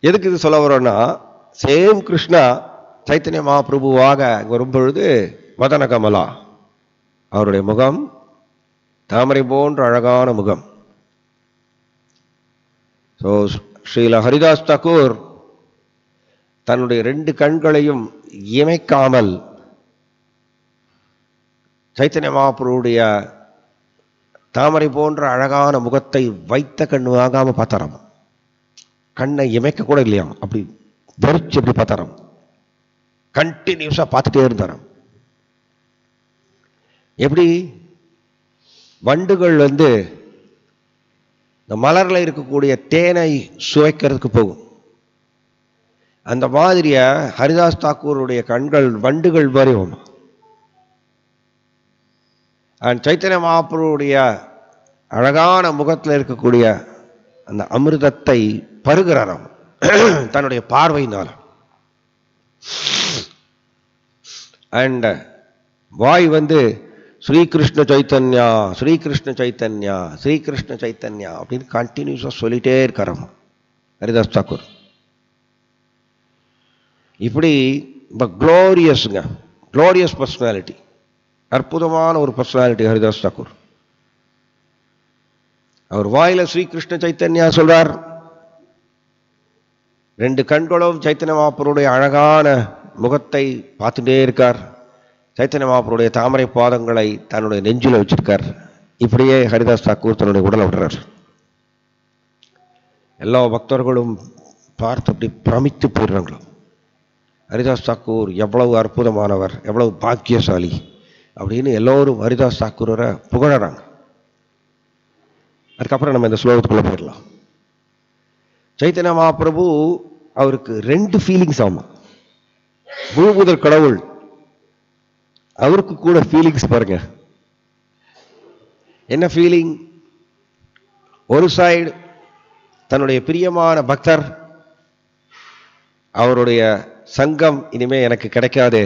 எதுக்கு இது சொல்ல வரோம்னா, சேம் கிருஷ்ணா சைத்தன்ய மகாபிரபுவாக வரும்பொழுது மதன கமலா, அவருடைய முகம் தாமரை போன்ற அழகான முகம். ஸோ ஸ்ரீல ஹரிதாஸ் தாக்கூர் தன்னுடைய 2 கண்களையும் இமைக்காமல் சைத்தன்ய மகாபிரபுடைய தாமரை போன்ற அழகான முகத்தை வைத்த கண்ணு வாங்காம பார்த்தாராம். கண்ணை இமைக்க கூட இல்லையாம், அப்படி வெறிச்சு அப்படி பார்த்தாராம். கண்டினியூஸா பார்த்துட்டே இருந்தாராம். எப்படி வண்டுகள் இந்த மலர்ல இருக்கக்கூடிய தேனை சுவைக்கிறதுக்கு போகும், அந்த மாதிரிய ஹரிதாஸ் தாக்கூருடைய கண்கள் வண்டுகள் வரையும். சைத்தன்ய மகாபிரபுடைய அழகான முகத்தில் இருக்கக்கூடிய அந்த அமிர்தத்தை பருகிறாராம் தன்னுடைய பார்வையினால. அண்ட் வாய் ஸ்ரீகிருஷ்ண சைத்தன்யா, ஸ்ரீகிருஷ்ண சைத்தன்யா, ஸ்ரீகிருஷ்ண சைத்தன்யா அப்படின்னு கண்டினியூஸா சொல்லிட்டே இருக்காராம் ஹரிதாஸ் தாக்கூர். இப்படி குளோரியஸ்ங்க, குளோரியஸ் பர்சனாலிட்டி, அற்புதமான ஒரு பர்சனாலிட்டி ஹரிதாஸ் தாக்கூர். அவர் வாயில ஸ்ரீகிருஷ்ண சைத்தன்யா சொல்றார், 2 கண்களும் சைத்தன்ய மகாபிரபுடைய அழகான முகத்தை பார்த்துட்டே இருக்கார். சைத்தன்ய மகாபிரபுடைய தாமரை பாதங்களை தன்னுடைய நெஞ்சில வச்சிருக்கார். இப்படியே ஹரிதாஸ் தாக்கூர் தன்னுடைய உடலை விடுறார். எல்லா பக்தர்களும் பார்த்து அப்படி பிரமித்து போயிடுறாங்களோ, ஹரிதாஸ் தாக்கூர் எவ்வளவு அற்புதமானவர், எவ்வளவு பாக்கியசாலி அப்படின்னு எல்லோரும் ஹரிதாஸ் தாக்கூரை புகழறாங்க. அதுக்கப்புறம் நம்ம இந்த ஸ்லோகத்துக்குள்ள போயிடலாம். சைத்தன்ய மகாபிரபு அவருக்கு 2 ஃபீலிங்ஸ் ஆகும். முழுமுதல் கடவுள், அவருக்கு கூட ஃபீலிங்ஸ் பாருங்க. என்ன ஃபீலிங்? ஒரு சைடு தன்னுடைய பிரியமான பக்தர், அவருடைய சங்கம் இனிமே எனக்கு கிடைக்காது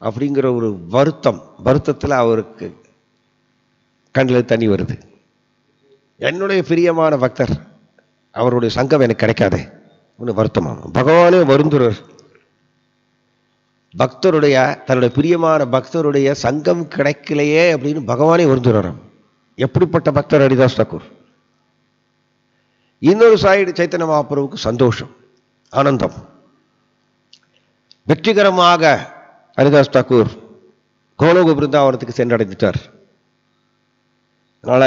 அப்படிங்கிற ஒரு வருத்தத்தில் அவருக்கு கண்ணில் தண்ணி வருது. என்னுடைய பிரியமான பக்தர், அவருடைய சங்கம் எனக்கு கிடைக்காது வருத்தமாகும். பகவானே வருந்துறார். பக்தருடைய, தன்னுடைய பிரியமான பக்தருடைய சங்கம் கிடைக்கலையே அப்படின்னு பகவானே வருந்துறாராம். எப்படிப்பட்ட பக்தர் ஹரிதாஸ் தாக்கூர்! இன்னொரு சைடு சைத்தன்ய மகாபிரபுவுக்கு சந்தோஷம், ஆனந்தம். வெற்றிகரமாக ஹரிதாஸ் தாக்கூர் கோலோக பிருந்தாவனத்துக்கு சென்றடைந்துட்டார். அதனால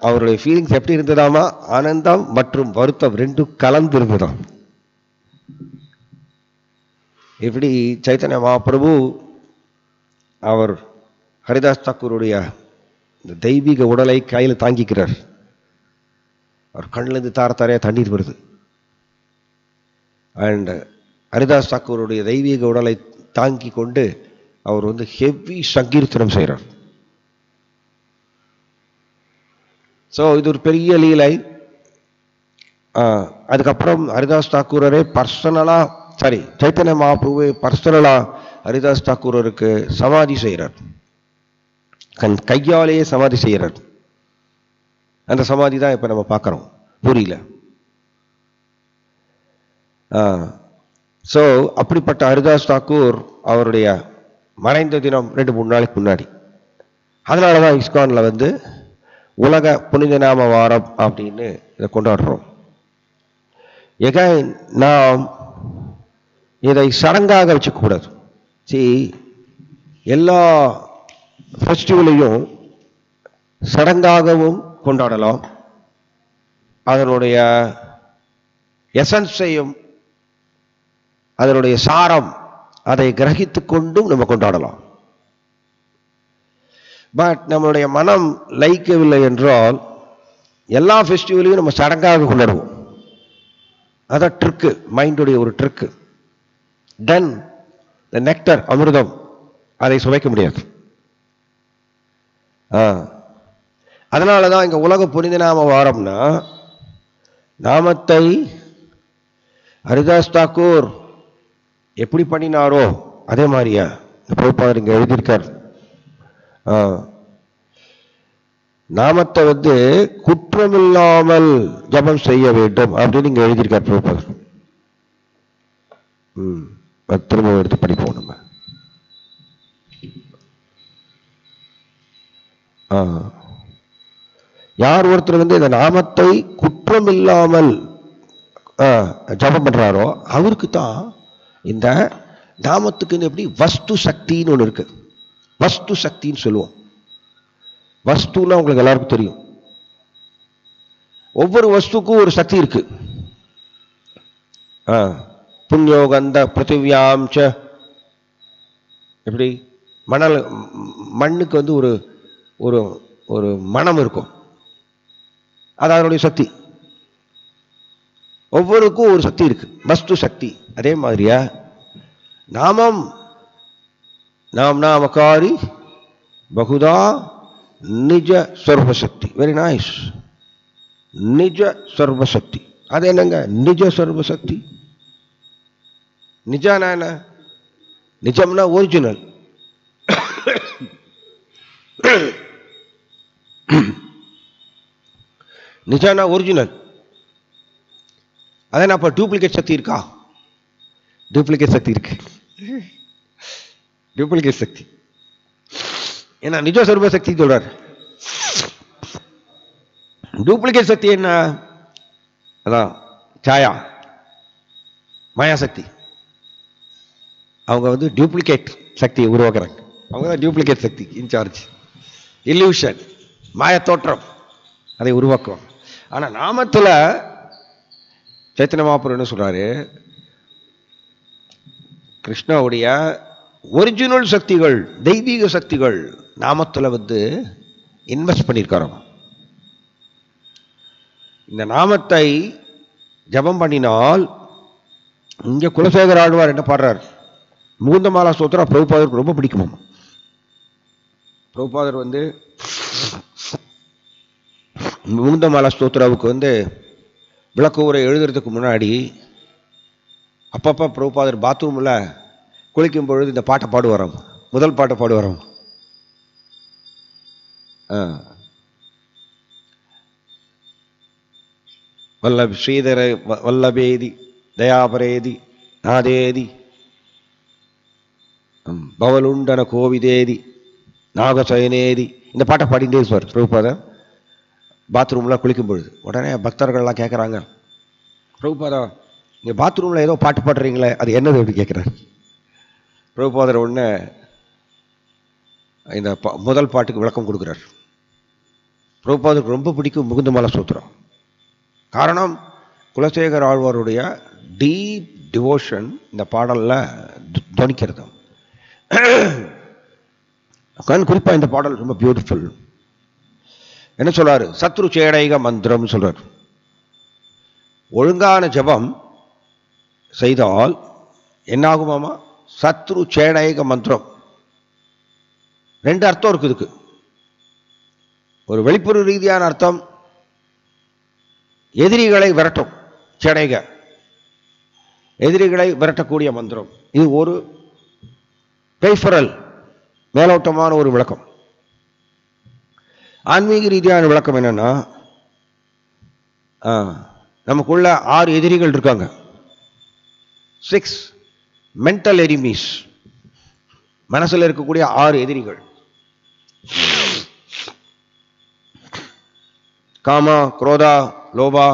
அவருடைய ஃபீலிங்ஸ் எப்படி இருந்ததாமா? ஆனந்தம் மற்றும் வருத்தம் 2 கலந்து இருந்ததாம். இப்படி சைத்தன்ய மகாபிரபு அவர் ஹரிதாஸ் தாக்கூருடைய தெய்வீக உடலை கையில் தாங்கிக்கிறார். அவர் கண்ணிலிருந்து தாரையா தண்ணீர் வருது. அண்ட் ஹரிதாஸ் தாக்கூருடைய தெய்வீக உடலை தாங்கி கொண்டு அவர் ஹெவி சங்கீர்த்தனம் செய்கிறார். ஸோ இது ஒரு பெரிய லீலை. அதுக்கப்புறம் ஹரிதாஸ் தாக்கூரரே பர்சனலா, சைத்தன்ய மகாபிரபு பர்சனலா ஹரிதாஸ் தாக்கூரருக்கு சமாதி செய்கிறார். கையாலேயே சமாதி செய்கிறார். அந்த சமாதி தான் இப்ப நம்ம பார்க்கிறோம் பூரியில. ஸோ அப்படிப்பட்ட ஹரிதாஸ் தாக்கூர் அவருடைய மறைந்த தினம் 2-3 நாளைக்கு முன்னாடி. அதனாலதான் இஸ்கான்ல உலக புனித நாம வாரம் அப்படின்னு இதை கொண்டாடுறோம். எகைன் நாம் இதை சடங்காக வச்சுக்க கூடாது. எல்லா ஃபெஸ்டிவலையும் சடங்காகவும் கொண்டாடலாம், அதனுடைய எசன்ஸையும் அதனுடைய சாரம் அதை கிரகித்துக் கொண்டும் நம்ம கொண்டாடலாம். பட் நம்மளுடைய மனம் லயிக்கவில்லை என்றால் எல்லா ஃபெஸ்டிவலையும் நம்ம சடங்காக கொண்டாடுவோம். அதான் ட்ரிக்கு, மைண்டுடைய ஒரு ட்ரிக்கு. தென் த நெக்டர், அமிர்தம், அதை சுவைக்க முடியாது. அதனால தான் இங்க உலக புனித நாம வாரம்னா நாமத்தை ஹரிதாஸ் தாக்கூர் எப்படி பண்ணினாரோ அதே மாதிரியா பிரபுபாதர் இங்க எழுதியிருக்கார். நாமத்தை குற்றமில்லாமல் ஜபம் செய்ய வேண்டும் அப்படின்னு இங்க எழுதியிருக்கார் பிரபுபாதர். திரும்ப எடுத்து படிப்போம் நம்ம. யார் ஒருத்தர் இந்த நாமத்தை குற்றம் இல்லாமல் ஜபம் பண்றாரோ அவருக்கு தான் இந்த நாமத்துக்கு எப்படி வஸ்து சக்தின்னு ஒன்று இருக்கு. வஸ்து சக்தின்னு சொல்லுவோம். வஸ்துன்னா உங்களுக்கு எல்லாருக்கும் தெரியும். ஒவ்வொரு வஸ்துக்கும் ஒரு சக்தி இருக்கு. புண்ணியோகந்த பிருத்திவியாம்ச, எப்படி மணல் மண்ணுக்கு ஒரு ஒரு ஒரு மனம் இருக்கும், அது அதனுடைய சக்தி. ஒவ்வொருக்கும் ஒரு சக்தி இருக்கு, வஸ்து சக்தி. அதே மாதிரியா நாமம், நாம் நாமகாரி பகுதா நிஜ சர்வசக்தி. Very nice. நிஜ சர்வசக்தி. அது என்னங்க நிஜ சர்வசக்தி? நிஜானா என்ன? நிஜம்னா ஒரிஜினல். நிஜானா ஒரிஜினல். அதே அப்ப டூப்ளிகேட் சக்தி இருக்கா? டூப்ளிகேட் சக்தி இருக்கு. டூப்ளிகேட் சக்தி. ஏன்னா நிஜ சர்வ சக்தி சொல்றார். டூப்ளிகேட் சக்தி என்ன? அதான் சாயா, மாயா சக்தி. அவங்க டூப்ளிகேட் சக்தியை உருவாக்குறாங்க. அவங்க தான் டூப்ளிகேட் சக்தி இன்சார்ஜ். இல்யூஷன், மாய தோற்றம், அதை உருவாக்குவாங்க. ஆனா நாமத்துல சைத்தன்ய மகாபிரபு என்ன சொல்றாரு? கிருஷ்ணாவுடைய ஒரிஜினல் சக்திகள், தெய்வீக சக்திகள் நாமத்துல இன்வெஸ்ட் பண்ணியிருக்காரோ. இந்த நாமத்தை ஜபம் பண்ணினால், இங்க குலசேகர ஆழ்வார் என்ன பாடுறார்? முகுந்தமாலா ஸ்தோத்திரம் பிரபுபாதருக்கு ரொம்ப பிடிக்குமா. பிரபுபாதர் முகுந்தமாலா ஸ்தோத்திராவுக்கு விளக்க உரை எழுதுறதுக்கு முன்னாடி அப்பப்ப பிரபுபாதர் பாத்ரூம்ல குளிக்கும் பொழுது இந்த பாட்டை பாடுவாராம். முதல் பாட்டை பாடுவாராம். ஸ்ரீதர வல்லபேதி தயாபரேதி நாதேதி பவலுண்டன கோவிதேதி நாகசயனேதி, இந்த பாட்டை பாடிட்டே இருப்பார் பிரபுபாதர் பாத்ரூம்ல குளிக்கும் பொழுது. உடனே பக்தர்கள்லாம் கேட்குறாங்க, பிரபுபாதா நீங்க பாத்ரூம்ல ஏதோ பாட்டு பாடுறீங்களே, அது என்னது அப்படி கேட்குறாரு. பிரபுபாதர் உடனே இந்த முதல் பாட்டுக்கு விளக்கம் கொடுக்குறார். பிரபுபாதருக்கு ரொம்ப பிடிக்கும் முகுந்தமாலா ஸ்தோத்திரம். காரணம், குலசேகர ஆழ்வாருடைய டீப் டிவோஷன் இந்த பாடல்ல துவனிக்கிறது. குறிப்பா இந்த பாடல் ரொம்ப பியூட்டிஃபுல். என்ன சொல்றாரு? சத்ரு சேடைக மந்திரம் சொல்றாரு. ஒழுங்கான ஜபம் செய்தால் என்னாகுமாமா? சத்ரு சேடைக மந்திரம். ரெண்டு அர்த்தம் இருக்கு இதுக்கு. ஒரு வெளிப்புற ரீதியான அர்த்தம், எதிரிகளை விரட்டும். சேடைக எதிரிகளை விரட்டக்கூடிய மந்திரம். இது ஒரு பெரிஃபரல், மேலோட்டமான ஒரு விளக்கம். ஆன்மீக ரீதியான விளக்கம் என்னன்னா, நமக்குள்ள 6 எதிரிகள் இருக்காங்க. 6 மென்டல் எனிமீஸ். மனசுல இருக்கக்கூடிய 6 எதிரிகள். காமா, குரோதா, லோபா,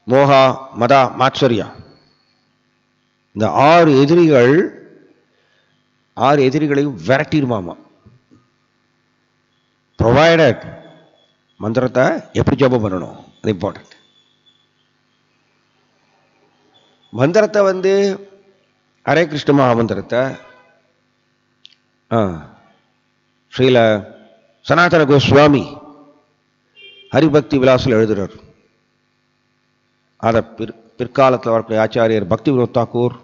மோகா, மதா, மாத்சரியா. இந்த 6 எதிரிகள் 6 எதிரிகளையும் விரட்டிடுமாமா. ப்ரொவைடட் மந்திரத்தை எப்படி ஜபம் பண்ணணும், அது இம்பார்ட்டன்ட். மந்திரத்தை ஹரே கிருஷ்ண மகாமந்திரத்தை ஸ்ரீல சனாதன கோஸ்வாமி ஹரிபக்தி விலாசில் எழுதுறார். அதை பிற்காலத்தில் வரக்கூடிய ஆச்சாரியர் பக்தி வினோத் தாக்கூர்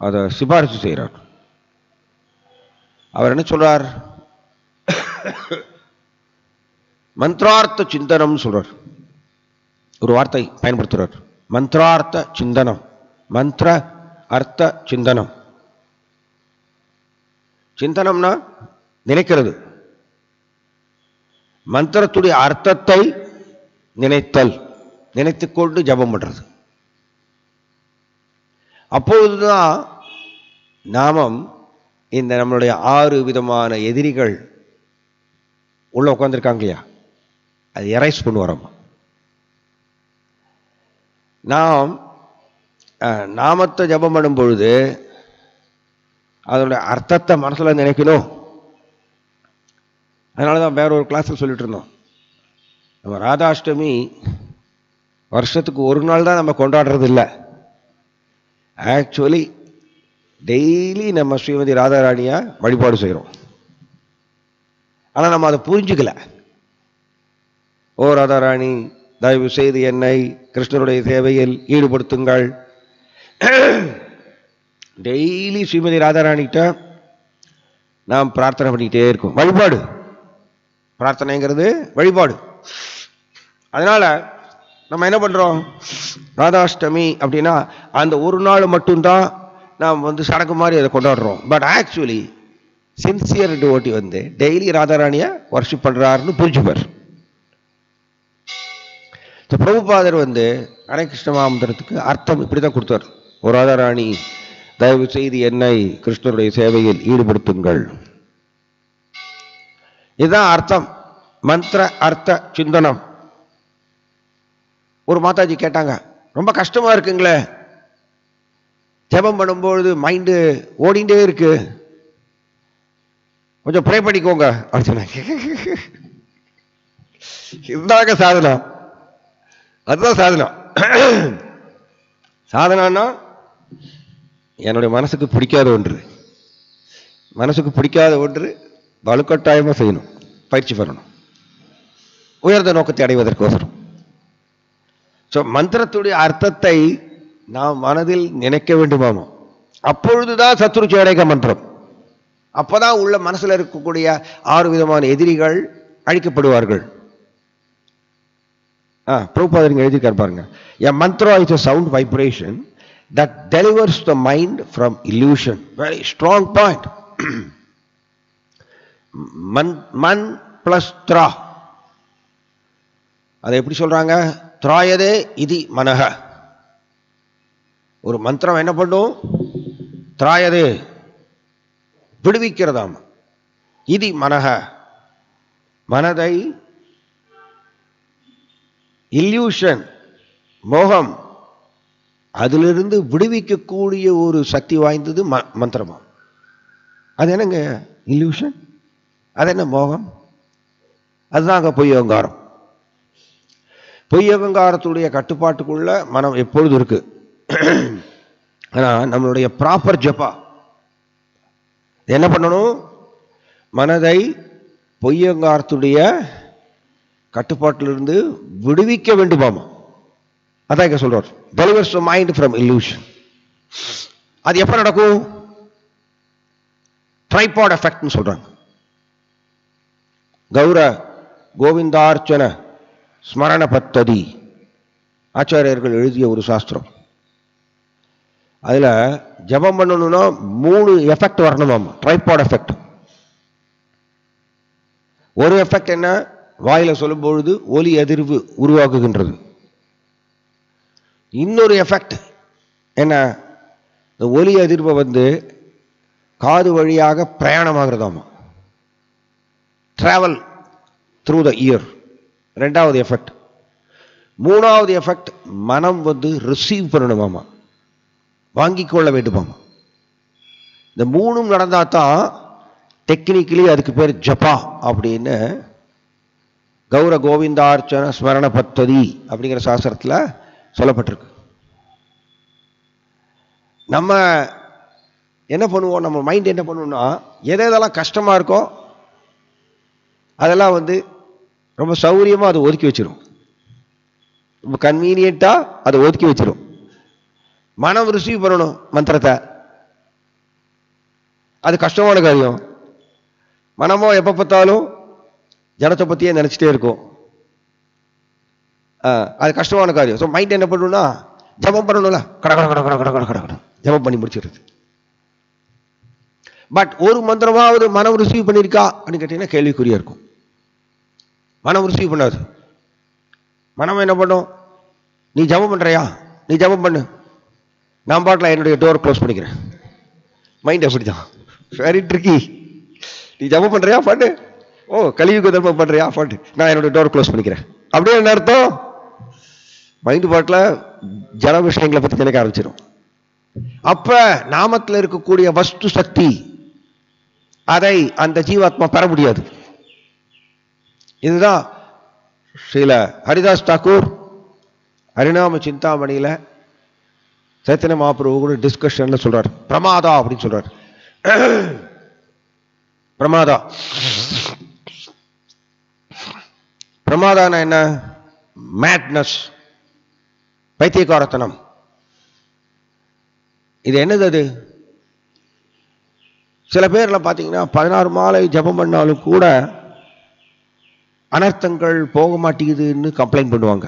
அதை சிபாரிசு செய்கிறார். அவர் என்ன சொல்றார்? மந்திரார்த்த சிந்தனம் சொல்றார். ஒரு வார்த்தை பயன்படுத்துறார், மந்திரார்த்த சிந்தனம். மந்திர அர்த்த சிந்தனம். சிந்தனம்னா நினைக்கிறது, மந்திரத்துடைய அர்த்தத்தை நினைத்தல், நினைத்துக்கொண்டு ஜபம் பண்றது. அப்பொழுதுதான் நாமம் இந்த நம்மளுடைய 6 விதமான எதிரிகள் உள்ள உட்கார்ந்துருக்காங்க இல்லையா, அது எரைஸ் பண்ணுவாராம். நாம் நாமத்தை ஜபம் பண்ணும் பொழுது அதனுடைய அர்த்தத்தை மனசுல நினைக்கணும். அதனாலதான் வேற ஒரு கிளாஸில் சொல்லிட்டு இருந்தோம், நம்ம ராதாஷ்டமி வருஷத்துக்கு ஒரு நாள் தான் நம்ம கொண்டாடுறது இல்லை. ஆக்சுவலி டெய்லி நம்ம ஸ்ரீமதி ராதாராணியா வழிபாடு செய்கிறோம். ஆனால் நம்ம அதை புரிஞ்சுக்கல. ஓ ராதாராணி, தயவு செய்து என்னை கிருஷ்ணனுடைய சேவையில் ஈடுபடுத்துங்கள். டெய்லி ஸ்ரீமதி ராதாராணிகிட்ட நாம் பிரார்த்தனை பண்ணிக்கிட்டே இருக்கோம். வழிபாடு, பிரார்த்தனைங்கிறது வழிபாடு. அதனால நம்ம என்ன பண்றோம், ராதாஷ்டமி அப்படின்னா அந்த ஒரு நாள் மட்டும்தான் நாம் சடங்கு மாதிரி அதை கொண்டாடுறோம். But actually sincere devotee daily ராதாராணியை வர்ஷிப் பண்றாருன்னு புரிஞ்சுப்பார். பிரபுபாதர் ஹரே கிருஷ்ண மகாமந்திரத்துக்கு அர்த்தம் இப்படிதான் கொடுத்தார். ஒரு ராதாராணி, தயவு செய்து என்னை கிருஷ்ணருடைய சேவையில் ஈடுபடுத்துங்கள். இதுதான் அர்த்தம், மந்திர அர்த்த சிந்தனம். ஒரு மாதாஜி கேட்டாங்க, ரொம்ப கஷ்டமா இருக்குங்களே, ஜெபம் பண்ணும்பொழுது மைண்டு ஓடிண்டே இருக்கு, கொஞ்சம் ப்ரே பண்ணிக்கோங்க அப்படின்னு சொன்னாங்க. இதுதாங்க சாதனா, அதுதான் சாதனா. சாதனான்னா என்னுடைய மனசுக்கு பிடிக்காத ஒன்று, மனசுக்கு பிடிக்காத ஒன்று வலுக்கட்டாயமா செய்யணும், பயிற்சி பண்ணணும், உயர்ந்த நோக்கத்தை அடைவதற்கோசரம். ஸோ மந்திரத்துடைய அர்த்தத்தை நாம் மனதில் நினைக்க வேண்டுமாமா, அப்பொழுதுதான் சத்ருச்சேடக மந்திரம். அப்பதான் உள்ள மனசுல இருக்கக்கூடிய 6 விதமான எதிரிகள் அழிக்கப்படுவார்கள். பிரபுபாதர் எழுதியிருக்கார் பாருங்க, a mantra is a sound vibration that delivers the mind from illusion. Very strong point. man plus tra, அதை எப்படி சொல்றாங்க, திராயதே இதி மனஹ. ஒரு மந்திரம் என்ன பண்ணும், திராயதே விடுவிக்கிறதாம், இதி மனஹ மனதை இல்யூஷன் மோகம் அதிலிருந்து விடுவிக்கக்கூடிய ஒரு சக்தி வாய்ந்தது மந்திரமா. அது என்னங்க இல்யூஷன், அது என்ன மோகம், அதுதாங்க பொய் அகங்காரம். பொய் அகங்காரத்துடைய கட்டுப்பாட்டுக்குள்ள மனம் எப்பொழுது இருக்கு. ஆனா நம்மளுடைய ப்ராப்பர் ஜபா என்ன பண்ணணும், மனதை பொய் அகங்காரத்துடைய கட்டுப்பாட்டிலிருந்து விடுவிக்க வேண்டுமாமா. அதான் இங்க சொல்றார், delivers the mind from illusion. அது எப்ப நடக்கும், ட்ரைபாட் எஃபெக்ட்னு சொல்றாங்க. கௌர கோவிந்தார்ச்சன ஸ்மரண பத்ததி ஆச்சாரியர்கள் எழுதிய ஒரு சாஸ்திரம். அதுல ஜபம் பண்ணணும்னா 3 எஃபெக்ட் வரணுமாமா, ட்ரைபாட் எஃபெக்ட். ஒரு எஃபெக்ட் என்ன, வாயில சொல்லும் பொழுது ஒலி அதிர்வு உருவாக்குகின்றது. இன்னொரு எஃபெக்ட் என்ன, இந்த ஒலி அதிர்வை காது வழியாக பிரயாணமாகிறதாமா, டிராவல் த்ரூ த இயர். 2வது எஃபெக்ட். 3வது எஃபெக்ட், மனம் ரிசீவ் பண்ணணுமாமா, வாங்கிக் கொள்ள வேண்டுமாமா. இந்த 3ம் நடந்தா தான் டெக்னிக்கலி அதுக்கு பேர் ஜபா அப்படின்னு கௌர கோவிந்தார்ச்சன ஸ்மரண பத்ததி அப்படிங்கிற சாஸ்திரத்தில் சொல்லப்பட்டிருக்கு. நம்ம என்ன பண்ணுவோம், நம்ம மைண்ட் என்ன பண்ணுவோம்னா, எதெல்லாம் கஷ்டமாக இருக்கோ அதெல்லாம் ரொம்ப சௌரியமாக அதை ஒதுக்கி வச்சிடும். ரொம்ப கன்வீனியண்ட்டாக அதை ஒதுக்கி வச்சிடும். மனம் ரிசீவ் பண்ணணும் மந்திரத்தை, அது கஷ்டமான காரியம். மனமோ எப்போ பார்த்தாலும் ஜனத்தை பற்றியே நினச்சிட்டே இருக்கும், அது கஷ்டமான காரியம். ஸோ மைண்ட் என்ன பண்ணணும்னா, ஜபம் பண்ணணும்ல, கட கட கட கட கட கட கட ஜபம் பண்ணி முடிச்சிடுறது. பட் ஒரு மந்திரமாவது மனம் ரிசீவ் பண்ணியிருக்கா அப்படின்னு கேட்டீங்கன்னா கேள்விக்குறியா இருக்கும். மனம் ரிசீவ் பண்ணாது. மனம் என்ன பண்ணும், நீ ஜபம் பண்றியா, நீ ஜபம் பண்ணு, நான் பாட்டில் என்னுடைய டோர் க்ளோஸ் பண்ணிக்கிறேன். மைண்ட் அப்படிதான், வெரி ட்ரிக்கி. நீ ஜபம் பண்றியா பண்ணு, ஓ கலியுக தர்மம் பண்றியா பண்ணு, நான் என்னுடைய டோர் க்ளோஸ் பண்ணிக்கிறேன். அப்படியே என்ன அர்த்தம், மைண்ட் பாட்டில் ஜன விஷயங்களை பற்றி நினைக்க ஆரம்பிச்சிடும். அப்ப நாமத்தில் இருக்கக்கூடிய வஸ்து சக்தி அதை அந்த ஜீவாத்மா பெற முடியாது. இதுதான் ஸ்ரீல ஹரிதாஸ் தாக்கூர் ஹரிநாம சிந்தாமணியில சைத்தன்ய மகாபிரபு கூட டிஸ்கஷன்ல சொல்றார், பிரமாதா அப்படின்னு சொல்றார். பிரமாதா, பிரமாதான என்ன, மேட்னஸ், பைத்தியக்காரத்தனம். இது என்னது, அது சில பேர்ல பார்த்தீங்கன்னா 16 மாலை ஜபம் பண்ணாலும் கூட அனர்த்தங்கள் போக மாட்டேங்குதுன்னு கம்ப்ளைண்ட் பண்ணுவாங்க.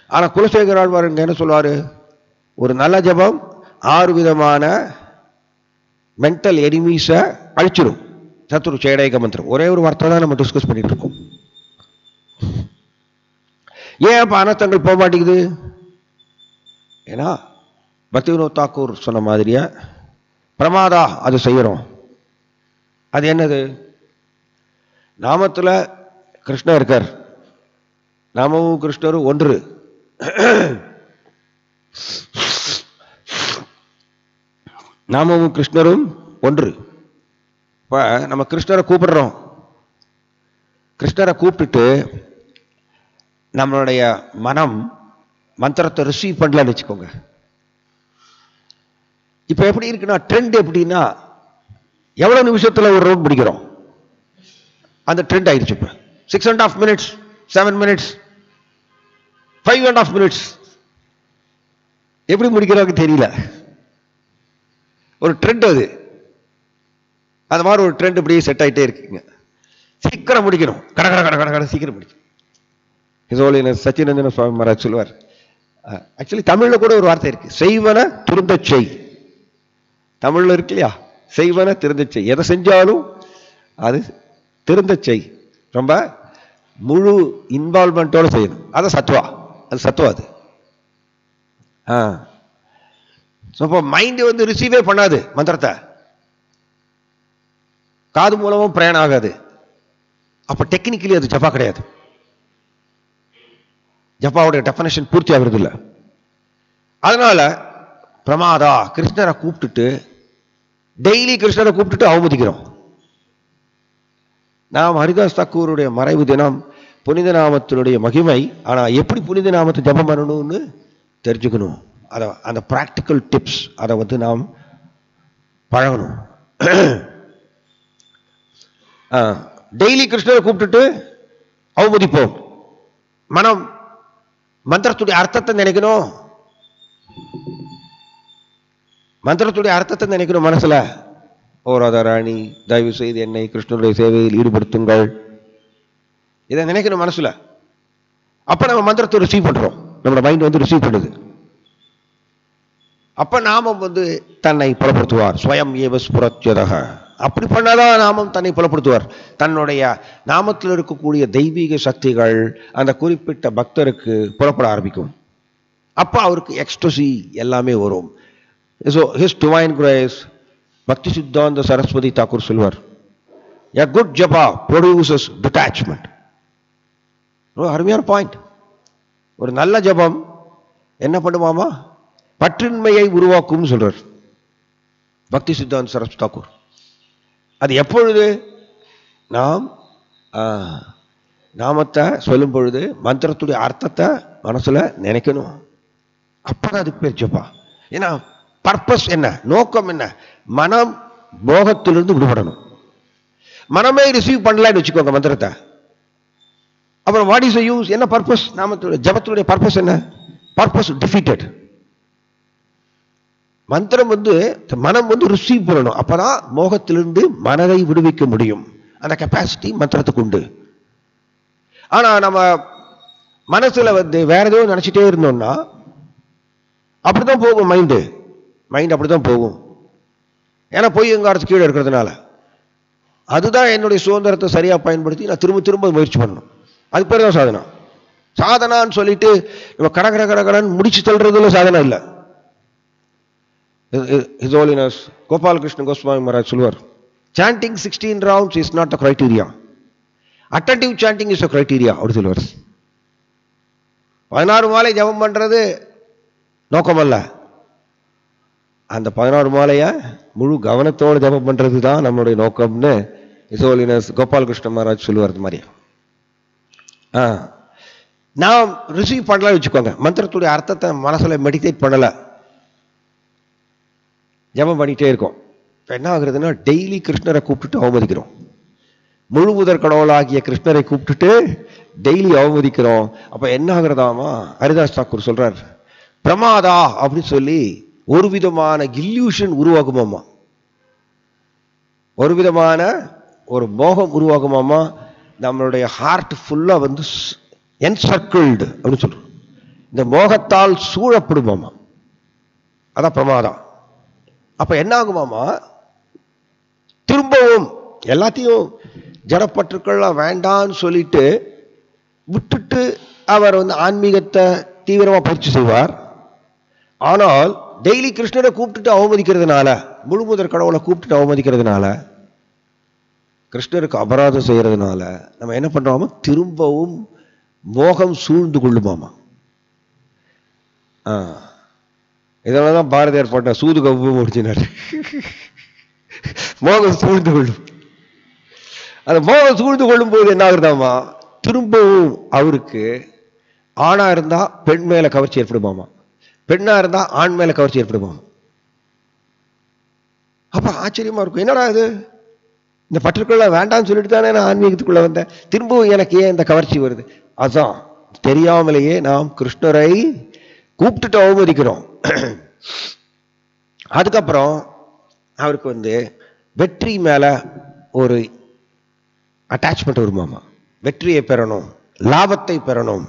ஆனால் குலசேகர ஆழ்வார் என்ன சொல்லுவார், ஒரு நல்ல ஜபம் 6 விதமான மென்டல் எனிமீஸை அழிச்சிடும். சத்துரு சேடைக மந்திரம், ஒரே ஒரு வார்த்தை தான் நம்ம டிஸ்கஸ் பண்ணிட்டு இருக்கோம். ஏன் அப்போ அனர்த்தங்கள் போக மாட்டேங்குது, ஏன்னா பக்தி வினோத் தாக்கூர் சொன்ன மாதிரியா பிரமாதா அது செய்யறோம். அது என்னது, நாமத்தில் கிருஷ்ணர் இருக்கார், நாமமும் கிருஷ்ணரும் ஒன்று. நாமமும் கிருஷ்ணரும் ஒன்று. இப்போ நம்ம கிருஷ்ணரை கூப்பிடுறோம், கிருஷ்ணரை கூப்பிட்டுட்டு நம்மளுடைய மனம் மந்திரத்தை ரிசீவ் பண்ணலன்னு வச்சுக்கோங்க. இப்போ எப்படி இருக்குன்னா, ட்ரெண்ட் எப்படின்னா, எவ்வளோ நிமிஷத்தில் ஒரு ரவுண்ட் பிடிக்கிறோம், அந்த ட்ரெண்ட் ஆயிடுச்சு. இப்போ 6.5 minutes, 7 minutes, 5.5 minutes, எப்படி முடிக்கிறாங்க தெரியல. ஒரு ட்ரெண்ட் அது, அந்த மாதிரி ஒரு ட்ரெண்ட் இப்படியே செட் ஆகிட்டே இருக்குங்க. சீக்கிரம் முடிக்கணும், கட கட கட கட கட சீக்கிரம் முடிக்கணும். சச்சினந்தன சுவாமி மகாராஜ் சொல்லுவார், ஆக்சுவலி தமிழ்ல கூட ஒரு வார்த்தை இருக்கு, செய்வன திருந்த செய். தமிழ்ல இருக்கு இல்லையா, செய்வன திருந்த செய். எதை செஞ்சாலும் அது திருந்த செய், ரொம்ப முழு இன்வால்மெண்டோட செய்யணும். அது சத்வா, அது சத்வா அது. இப்போ மைண்ட் ரிசீவே பண்ணாது மந்திரத்தை, காது மூலமும் பிரயாணம் ஆகாது. அப்ப டெக்னிக்கலி அது ஜபா கிடையாது, ஜப்பாவுடைய டெஃபனேஷன் பூர்த்தி ஆகிறது இல்லை. அதனால பிரமாதா, கிருஷ்ணரை கூப்பிட்டுட்டு டெய்லி கிருஷ்ணரை கூப்பிட்டுட்டு அவமதிக்கிறோம். நாம் ஹரிதாஸ் தாக்கூருடைய மறைவு தினம், புனித நாமத்தினுடைய மகிமை. ஆனால் எப்படி புனித நாமத்தை ஜபம் பண்ணணும்னு தெரிஞ்சுக்கணும். அதை அந்த ப்ராக்டிக்கல் டிப்ஸ் அதை நாம் பழகணும். டெய்லி கிருஷ்ணரை கூப்பிட்டுட்டு அவமதிப்போம். மனம் மந்திரத்துடைய அர்த்தத்தை நினைக்கணும், மந்திரத்துடைய அர்த்தத்தை நினைக்கணும் மனசுல. ஓ ராதாராணி, தயவு செய்து என்னை கிருஷ்ணனுடைய சேவையில் ஈடுபடுத்துங்கள், இதை நினைக்கணும் மனசுல. அப்ப நம்ம மந்திரத்தை ரிசீவ் பண்றோம், நம்மளோட மைண்ட் ரிசீவ் பண்ணுது. அப்ப நாமம் தன்னை புலப்படுத்துவார். ஸ்வயம் ஏவ ஸ்புரத்யதஹ. அப்படி பண்ணாதான் நாமம் தன்னை புலப்படுத்துவார். தன்னுடைய நாமத்தில் இருக்கக்கூடிய தெய்வீக சக்திகள் அந்த குறிப்பிட்ட பக்தருக்கு புலப்பட ஆரம்பிக்கும். அப்ப அவருக்கு எக்ஸ்டசி எல்லாமே வரும். So his divine grace, Bhakti Siddhanta Saraswati Thakur சொல்வார், a good japa produces detachment. அருமையான பாயிண்ட். ஒரு நல்ல ஜபம் என்ன பண்ணுவாமா, பற்றின்மையை உருவாக்கும் சொல்றார் பக்தி சித்தாந்த சரஸ்வதி தாக்கூர். அது எப்பொழுது, நாம் நாமத்தை சொல்லும் பொழுது மந்திரத்துடைய அர்த்தத்தை மனசுல நினைக்கணும். அப்பதான் அதுக்கு பேர் ஜபா. ஏன்னா பர்பஸ் என்ன, நோக்கம் என்ன? மனம் மோகத்திலிருந்து விடுபடணும். மனமே ரிசீவ் பண்ணலன்னு வச்சுக்கோங்க மந்திரத்தை, அப்புறம் வாட் இஸ் தி யூஸ்? என்ன பர்பஸ்? நாமத்துடைய ஜபத்துடைய பர்பஸ் என்ன? Purpose defeated. மந்திரம் மனம் ரிசீவ் பண்ணணும். அப்பதான் மோகத்திலிருந்து மனதை விடுவிக்க முடியும். அந்த கெப்பாசிட்டி மந்திரத்துக்கு உண்டு. ஆனா நம்ம மனசுல வேற ஏதோ நினைச்சிட்டே இருந்தோம்னா அப்படிதான் போகும். மைண்ட் அப்படிதான் போகும். ஏன்னா பொய் எங்காரத்து கீழே இருக்கிறதுனால. அதுதான் என்னுடைய சுதந்திரத்தை சரியா பயன்படுத்தி நான் திரும்ப திரும்ப முயற்சி பண்ணணும். அது பேர் தான் சாதனா. சாதனான்னு சொல்லிட்டு நம்ம கடகடன்னு முடிச்சு தள்ளுறதுல சாதனா இல்லை. His Holiness Gopal Krishna Goswami Maharaj சொல்வார், chanting 16 rounds is not a criteria, attentive chanting is a criteria. அப்படி சொல்வார். 16 மாலை ஜபம் பண்றது நோக்கம் அல்ல, அந்த 16 மாலைய முழு கவனத்தோடு ஜபம் பண்றது தான் நம்மளுடைய நோக்கம்னு His Holiness Gopal Krishna Maharaj சொல்வார். மாதிரி நாம் ரிசீவ் பண்ணலாம் வச்சுக்கோங்க, மந்திரத்துடைய அர்த்தத்தை மனசுல மெடிடேட் பண்ணல, ஜபம் பண்ணிட்டே இருக்கோம். இப்போ என்ன ஆகுறதுன்னா டெய்லி கிருஷ்ணரை கூப்பிட்டுட்டு அவமதிக்கிறோம். முழு முதற் கடவுளாகிய கிருஷ்ணரை கூப்பிட்டுட்டு டெய்லி அவமதிக்கிறோம். அப்ப என்ன ஆகுறதாமா, ஹரிதாஸ் தாக்கூர் சொல்றார், பிரமாதா அப்படின்னு சொல்லி ஒரு விதமான இல்யூஷன் உருவாகுமாமா, ஒரு விதமான ஒரு மோகம் உருவாகுமாமா. நம்மளுடைய ஹார்ட் ஃபுல்லா என்சர்க்கிள்டு அப்படின்னு சொல்றோம். இந்த மோகத்தால் சூழப்படுமாமா, அதான் பிரமாதம். அப்ப என்ன ஆகுமாமா, திரும்பவும் எல்லாத்தையும் ஜடப்பற்றுக்கள்லாம் வேண்டான்னு சொல்லிட்டு விட்டுட்டு அவர் ஆன்மீகத்தை தீவிரமா பயிற்சி செய்வார். ஆனால் டெய்லி கிருஷ்ணரை கூப்பிட்டுட்டு அவமதிக்கிறதுனால, முழு முதற் கடவுளை கூப்பிட்டுட்டு அவமதிக்கிறதுனால, கிருஷ்ணருக்கு அபராதம் செய்யறதுனால நம்ம என்ன பண்றோமா, திரும்பவும் மோகம் சூழ்ந்து கொள்ளுமாமா. இதனாலதான் பாரதியார் பாட்ட சூது கவ்வு முடிச்சினார். மோகம் சூழ்ந்து கொள்ளும். அந்த மோகம் சூழ்ந்து கொள்ளும் போது என்ன ஆகுறதாமா, திரும்பவும் அவருக்கு ஆணா இருந்தா பெண் மேல கவர்ச்சி ஏற்படுமாமா, பெண்ணா இருந்தா ஆண் மேல கவர்ச்சி ஏற்படுமாமா. அப்ப ஆச்சரியமா இருக்கும், என்னடா இது, இந்த பற்றுக்குள்ள வேண்டாம்னு சொல்லிட்டு தானே நான் ஆன்மீகத்துக்குள்ள வந்தேன், திரும்பவும் எனக்கு ஏன் இந்த கவர்ச்சி வருது? அதான் தெரியாமலேயே நாம் கிருஷ்ணரை கூப்பிட்டுட்டு அவமதிக்கிறோம். அதுக்கப்புறம் அவருக்கு வெற்றி மேல ஒரு அட்டாச்மெண்ட் வருமாமா. வெற்றியை பெறணும், லாபத்தை பெறணும்,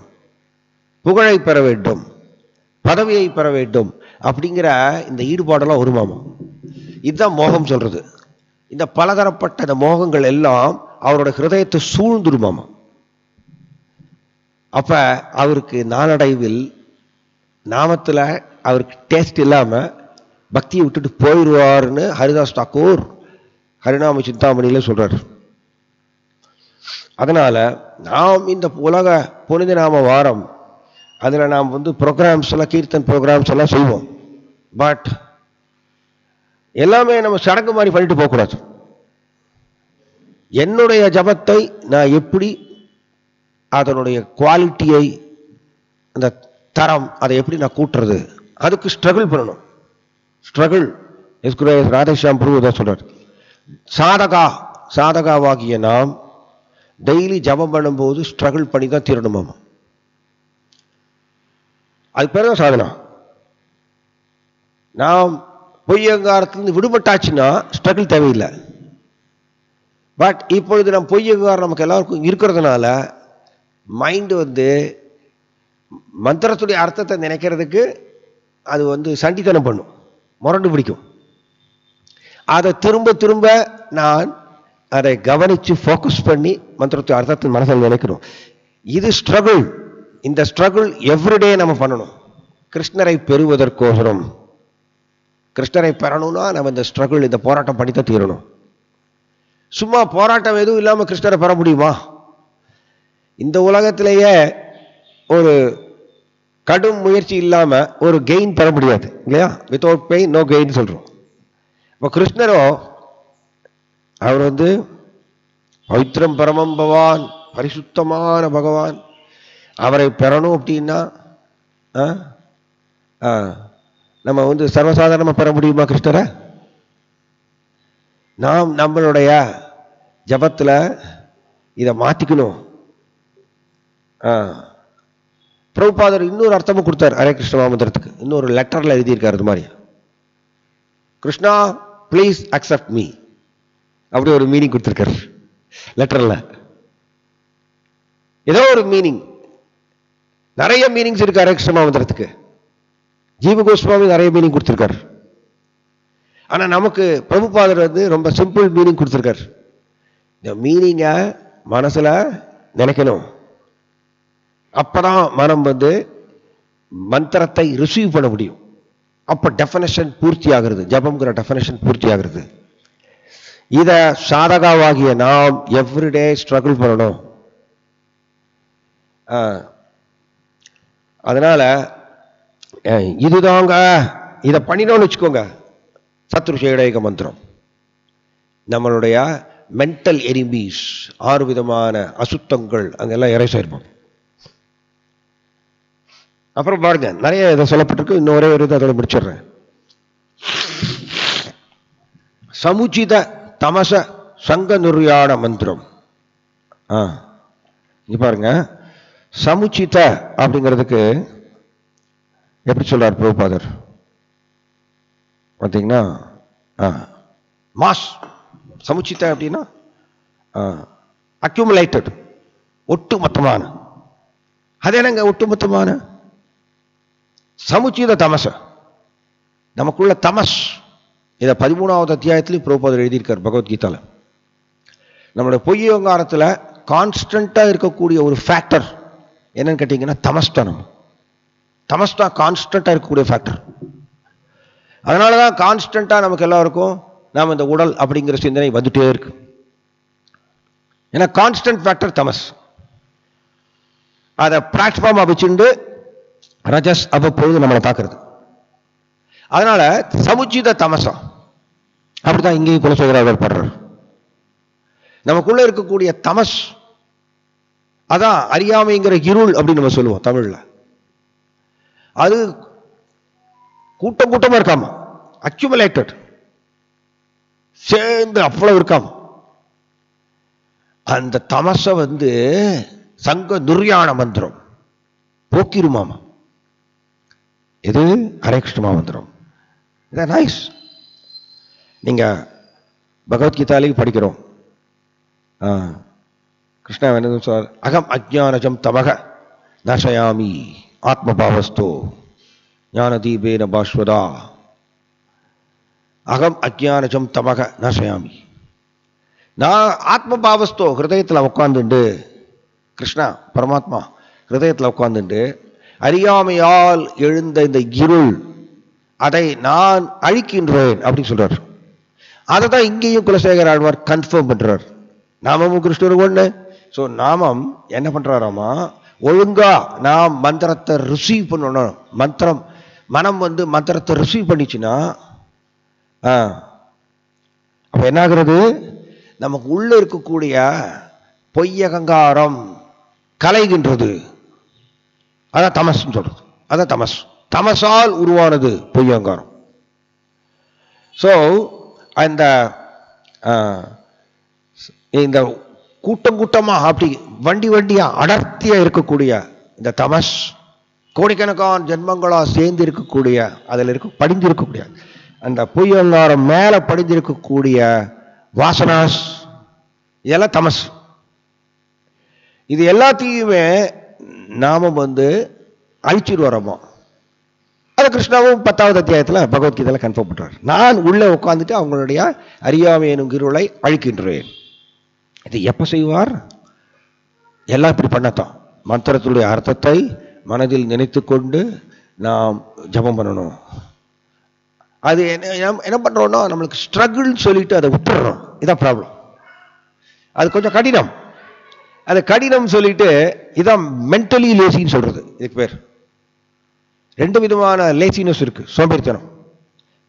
புகழை பெற வேண்டும், பதவியை பெற வேண்டும் அப்படிங்கிற இந்த ஈடுபாடெல்லாம் வருமாமா. இதுதான் மோகம் சொல்றது. இந்த பலதரப்பட்ட இந்த மோகங்கள் எல்லாம் அவரோட ஹிருதயத்தை சூழ்ந்துருமாமா. அப்ப அவருக்கு நாளடைவில் நாமத்துல அவருக்கு டேஸ்ட் இல்லாம பக்தியை விட்டுட்டு போயிடுவார்னு ஹரிதாஸ் தாக்கூர் ஹரிநாம சிந்தாமணியில சொல்றாரு. அதனால நாம் இந்த உலக புனித நாம வாரம் அதுல நாம் ப்ரோக்ராம்ஸ் எல்லாம், கீர்த்தன் ப்ரோக்ராம்ஸ் எல்லாம் செய்வோம். பட் எல்லாமே நம்ம சடங்கு மாதிரி பண்ணிட்டு போகக்கூடாது. என்னுடைய ஜபத்தை நான் எப்படி அதனுடைய குவாலிட்டியை, அந்த தரம், அதை எப்படி நான் கூட்டுறது, அதுக்கு ஸ்ட்ரகிள் பண்ணணும். ஸ்ட்ரகிள் ராதேஷாம் பிரபு தான் சொல்றார், சாதகாவாகிய நாம் டெய்லி ஜபம் பண்ணும்போது ஸ்ட்ரகிள் பண்ணி தான் தீரணுமாமா. அது பேர் தான் சாதனா. நாம் பொய்யங்காரத்திலிருந்து விடுபட்டாச்சுன்னா ஸ்ட்ரகிள் தேவையில்லை. பட் இப்பொழுது நம்ம பொய்யங்காரம் நமக்கு எல்லாருக்கும் இருக்கிறதுனால மைண்டு மந்திரத்துடைய அர்த்தத்தை நினைக்கிறதுக்கு அது சண்டித்தனம் பண்ணும், முரண்டு பிடிக்கும். அதை திரும்ப திரும்ப நான் அதை கவனிச்சு ஃபோக்கஸ் பண்ணி மந்திரத்துடைய அர்த்தத்தின் மனசில் நினைக்கணும். இது ஸ்ட்ரகிள். இந்த ஸ்ட்ரகிள் எவ்ரிடே நம்ம பண்ணணும். கிருஷ்ணரை பெறுவதற்கோசரம், கிருஷ்ணரை பெறணும்னா நம்ம இந்த ஸ்ட்ரகிள், இந்த போராட்டம் பண்ணித்தான் தீரணும். சும்மா போராட்டம் எதுவும் இல்லாம கிருஷ்ணரை பெற முடியுமா? இந்த உலகத்திலேயே ஒரு கடும் முயற்சி இல்லாம ஒரு கெயின் பெற முடியாது இல்லையா? வித்தவுட் பெயின் நோ கெயின் சொல்றோம். இப்போ கிருஷ்ணரோ அவர் பவித்ரம் பரமம் பவான், பரிசுத்தமான பகவான். அவரை பெறணும் அப்படின்னா நம்ம சர்வசாதாரணமாக பெற முடியுமா கிருஷ்ணரை? நாம் நம்மளுடைய ஜபத்தில் இதை மாற்றிக்கணும். பிரபுபாதர் இன்னொரு அர்த்தமும் கொடுத்தார் ஹரே கிருஷ்ண மந்திரத்துக்கு. இன்னொரு லெட்டரில் எழுதியிருக்காரு இது மாதிரி, கிருஷ்ணா ப்ளீஸ் அக்செப்ட் மீ, அப்படி ஒரு மீனிங் கொடுத்துருக்காரு லெட்டரில். ஏதோ ஒரு மீனிங், நிறைய மீனிங்ஸ் இருக்கு ஹரே கிருஷ்ண மந்திரத்துக்கு. ஜீவ கோஸ்வாமி நிறைய மீனிங் கொடுத்துருக்காரு. ஆனால் நமக்கு பிரபுபாதர் ரொம்ப சிம்பிள் மீனிங் கொடுத்துருக்காரு. இந்த மீனிங்கை மனசில் நினைக்கணும். அப்பதான் மனம் மந்திரத்தை ரிசீவ் பண்ண முடியும். அப்போ டெஃபினேஷன் பூர்த்தி ஆகிறது, ஜபம்ங்கிற டெஃபினேஷன் பூர்த்தி ஆகிறது. இதை சாதகாவாகிய நாம் எவ்ரிடே ஸ்ட்ரகிள் பண்ணணும். அதனால இதுதாங்க, இதை பண்ணினோம்னு வச்சுக்கோங்க, சத்ருஷேடேக மந்திரம் நம்மளுடைய மென்டல் எனிமீஸ், 6 விதமான அசுத்தங்கள் அங்கெல்லாம் இறைசாயிருப்போம். அப்புறம் பாருங்க, நிறைய இதை சொல்லப்பட்டிருக்கு. இன்னும் ஒரே ஒரு இதை அதோட முடிச்சிடுறேன். சமுச்சித தமச சங்க நிர்யாண மந்திரம். இங்க பாருங்க, சமுச்சித அப்படிங்கிறதுக்கு எப்படி சொல்றார் பிரபுபாதர் பார்த்தீங்கன்னா, மாஸ். சமுச்சித அப்படின்னா அக்யூமுலேட்டட், ஒட்டுமொத்தமான. அது என்னங்க ஒட்டுமொத்தமான? சமுச்சித தமச, நமக்குள்ள தமஸ். இதை 13வது அத்தியாயத்திலையும் பிரபுபாதர் எழுதியிருக்கார் பகவத்கீதாவில். நம்மளுடைய பொய்யங்காரத்தில் கான்ஸ்டண்டாக இருக்கக்கூடிய ஒரு ஃபேக்டர் என்னன்னு கேட்டீங்கன்னா தமஸ்தானம். தமஸ்தான் கான்ஸ்டண்டாக இருக்கக்கூடிய ஃபேக்டர். அதனால தான் கான்ஸ்டண்டாக நமக்கு எல்லாருக்கும் நாம் இந்த உடல் அப்படிங்கிற சிந்தனை வந்துட்டே இருக்கு. ஏன்னா கான்ஸ்டன்ட் ஃபேக்டர் தமஸ். அதை பிளாட்ஃபார்மாக வச்சுண்டு ரஜஸ் அவ்வப்பொழுது நம்மளை தாக்குறது. அதனால சமுச்சித தமசம் அப்படிதான் இங்கேயும் குலசேகரர் படுறார். நமக்குள்ள இருக்கக்கூடிய தமஸ், அதான் அறியாமைங்கிற இருள் அப்படின்னு நம்ம சொல்லுவோம் தமிழ்ல. அது கூட்டம் கூட்டமா இருக்காம, அக்யூமுலேட்டட், சேர்ந்து அவ்வளவு இருக்காம, அந்த தமச சங்க நிர்யாண மந்திரம் போக்கிருமாமா. இது ஹரே கிருஷ்ண மந்திரம். இதான் நைஸ். நீங்க பகவத்கீதாலையும் படிக்கிறோம். கிருஷ்ணா என்ன சொல்றார்? அகம் அஜ்ஞானஜம் தமக நாசயாமி ஆத்மபாவஸ்தோ ஞான தீபேன பாஸ்வதா. அகம் அஜ்ஞானஜம் தமக நாசயாமி. நான் ஆத்மபாவஸ்தோ, ஹிருதயத்தில் உட்கார்ந்துண்டு, கிருஷ்ணா பரமாத்மா ஹிருதயத்தில் உட்கார்ந்துண்டு அறியாமையால் எழுந்த இந்த இருள், அதை நான் அழிக்கின்றேன் அப்படின்னு சொல்றார். அதை தான் இங்கேயும் குலசேகர ஆழ்வார் கன்ஃபார்ம் பண்றார். நாமமும் கிருஷ்ணர் ஒண்ணு. ஸோ நாமம் என்ன பண்றாராமா, ஒழுங்கா நாம் மந்திரத்தை ரிசீவ் பண்ணணும். மந்திரம் மனம் மந்திரத்தை ரிசீவ் பண்ணிச்சுன்னா அப்ப என்ன ஆகுறது? நமக்கு உள்ள இருக்கக்கூடிய பொய்யகங்காரம் கலைகின்றது. அதான் தமஸ் சொல்றது. அதான் தமஸ். தமசால் உருவானது பொய்யங்காரம். ஸோ அந்த இந்த கூட்டம் கூட்டமா அப்படி வண்டி வண்டியா அடர்த்தியா இருக்கக்கூடிய இந்த தமஸ், கோடிக்கணக்கான ஜென்மங்களா சேர்ந்து இருக்கக்கூடிய, அதில் படிந்து இருக்கக்கூடிய அந்த பொய்யங்காரம் மேல படிந்திருக்கக்கூடிய வாசனாஸ், இதெல்லாம் தமஸ். இது எல்லாத்தையுமே நாம அழிச்சிட்டு வரோமோ. அது கிருஷ்ணாவும் 10வது அத்தியாயத்தில் பகவத்கீதையில் கன்ஃபார்ம் பண்றார். நான் உள்ள உட்கார்ந்துட்டு அவங்களுடைய அறியாமை எனும் இருளை அழிக்கின்றேன். இது எப்ப செய்வார்? எல்லாம் இப்படி பண்ணத்தான். மந்திரத்துடைய அர்த்தத்தை மனதில் நினைத்து கொண்டு நாம் ஜபம் பண்ணணும். அது என்ன பண்றோம்னா, நம்மளுக்கு ஸ்ட்ரகிள் சொல்லிட்டு அதை விட்டுறோம். இதான் ப்ராப்ளம். அது கொஞ்சம் கடினம். அது கடினம் சொல்லிட்டு இதான் மென்டலி லேசின்னு சொல்றது. இதுக்கு பேர் 2 விதமான லேசினஸ் இருக்கு, சோம்பேறித்தனம்.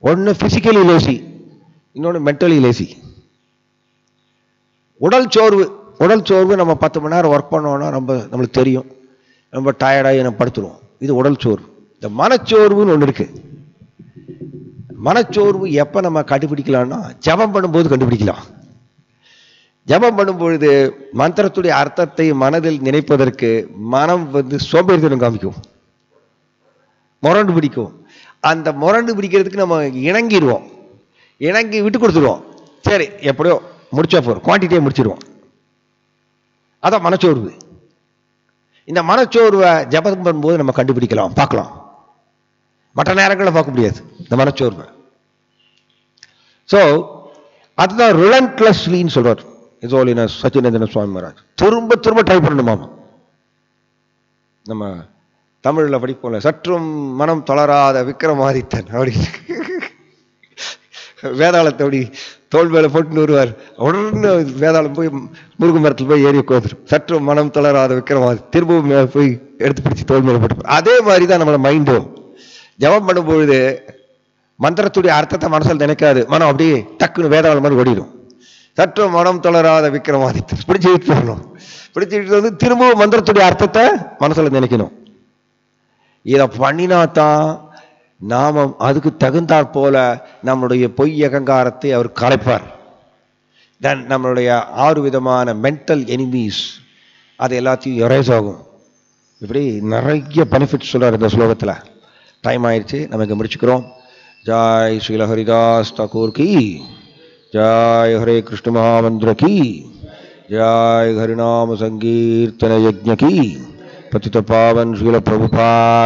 ஒன்று பிசிக்கலி லேசி, இன்னொன்று மென்டலி லேசி. உடல் சோர்வு. உடல் சோர்வு, நம்ம 10 மணி நேரம் ஒர்க் பண்ணோம்னா நம்மளுக்கு தெரியும், ரொம்ப டயர்டாகி நம்ம படுத்துருவோம். இது உடல் சோர்வு. இந்த மனச்சோர்வுன்னு ஒன்று இருக்கு. மனச்சோர்வு எப்ப நம்ம கண்டுபிடிக்கலாம்னா ஜபம் பண்ணும்போது கண்டுபிடிக்கலாம். ஜபம் பண்ணும்பொழுது மந்திரத்துடைய அர்த்தத்தை மனதில் நினைப்பதற்கு மனம் சோம்பேறித்தனம் காமிக்கும், முரண்டு பிடிக்கும். அந்த முரண்டு பிடிக்கிறதுக்கு நம்ம இணங்கிடுவோம், இணங்கி விட்டு கொடுத்துருவோம். சரி எப்படியோ முடிச்சா போறோம், குவான்டிட்டியை முடிச்சிடுவோம். அதான் மனச்சோர்வு. இந்த மனச்சோர்வை ஜபம் பண்ணும்போது நம்ம கண்டுபிடிக்கலாம், பார்க்கலாம். மற்ற நேரங்களில் பார்க்க முடியாது இந்த மனச்சோர்வை. ஸோ அதுதான் ரிலன்ட்லெஸ்லின்னு சொல்றார் இஸ் ஹோலினஸ் சச்சிதானந்த சுவாமி மகாராஜ். திரும்ப திரும்ப ட்ரை பண்ணணுமா. நம்ம தமிழில் படிப்போம்ல, சற்றும் மனம் தளராத விக்ரமாதித்தன் அப்படி வேதாளத்தை அப்படி தோல் மேல போட்டுன்னு வருவார். உடனே வேதாளம் போய் முருகு மரத்தில் போய் ஏறி உட்காந்துரும். சற்றும் மனம் தளராத விக்ரமாதி திரும்பவும் மேலே போய் எடுத்து பிடிச்சி தோல் மேல போட்டு. அதே மாதிரி தான் நம்மளோட மைண்டும். ஜபம் பண்ணும்பொழுது மந்திரத்துடைய அர்த்தத்தை மனசில் நினைக்காது, மனம் அப்படியே டக்குன்னு வேதாளம் மாதிரி ஓடிடும். சற்றும் மனம் தளராத விக்ரமாதித்தன் பிடிச்சி இழுத்து வரணும். பிடிச்சிட்டு வந்து திரும்பவும் மந்திரத்துடைய அர்த்தத்தை மனசுல நினைக்கணும். இதை பண்ணினாத்தான் நாம அதுக்கு தகுந்தாற் போல நம்மளுடைய பொய் அகங்காரத்தை அவர் கலைப்பார். தென் நம்மளுடைய 6 விதமான மென்டல் எனிமீஸ் அது எல்லாத்தையும் எரேஸ் ஆகும். இப்படி நிறைய பெனிஃபிட்ஸ் சொல்றார் இந்த ஸ்லோகத்துல. டைம் ஆயிடுச்சு, நமக்கு முடிச்சுக்கிறோம். ஜாய் ஸ்ரீல ஹரிதாஸ் தாக்கூர் கி ஜாய், ஹரே கிருஷ்ண மகாமந்திர கி ஜாய், ஹரிநாம சங்கீர்த்தன யஜ்ஞ கி, பतित पावन श्रील प्रभुपाद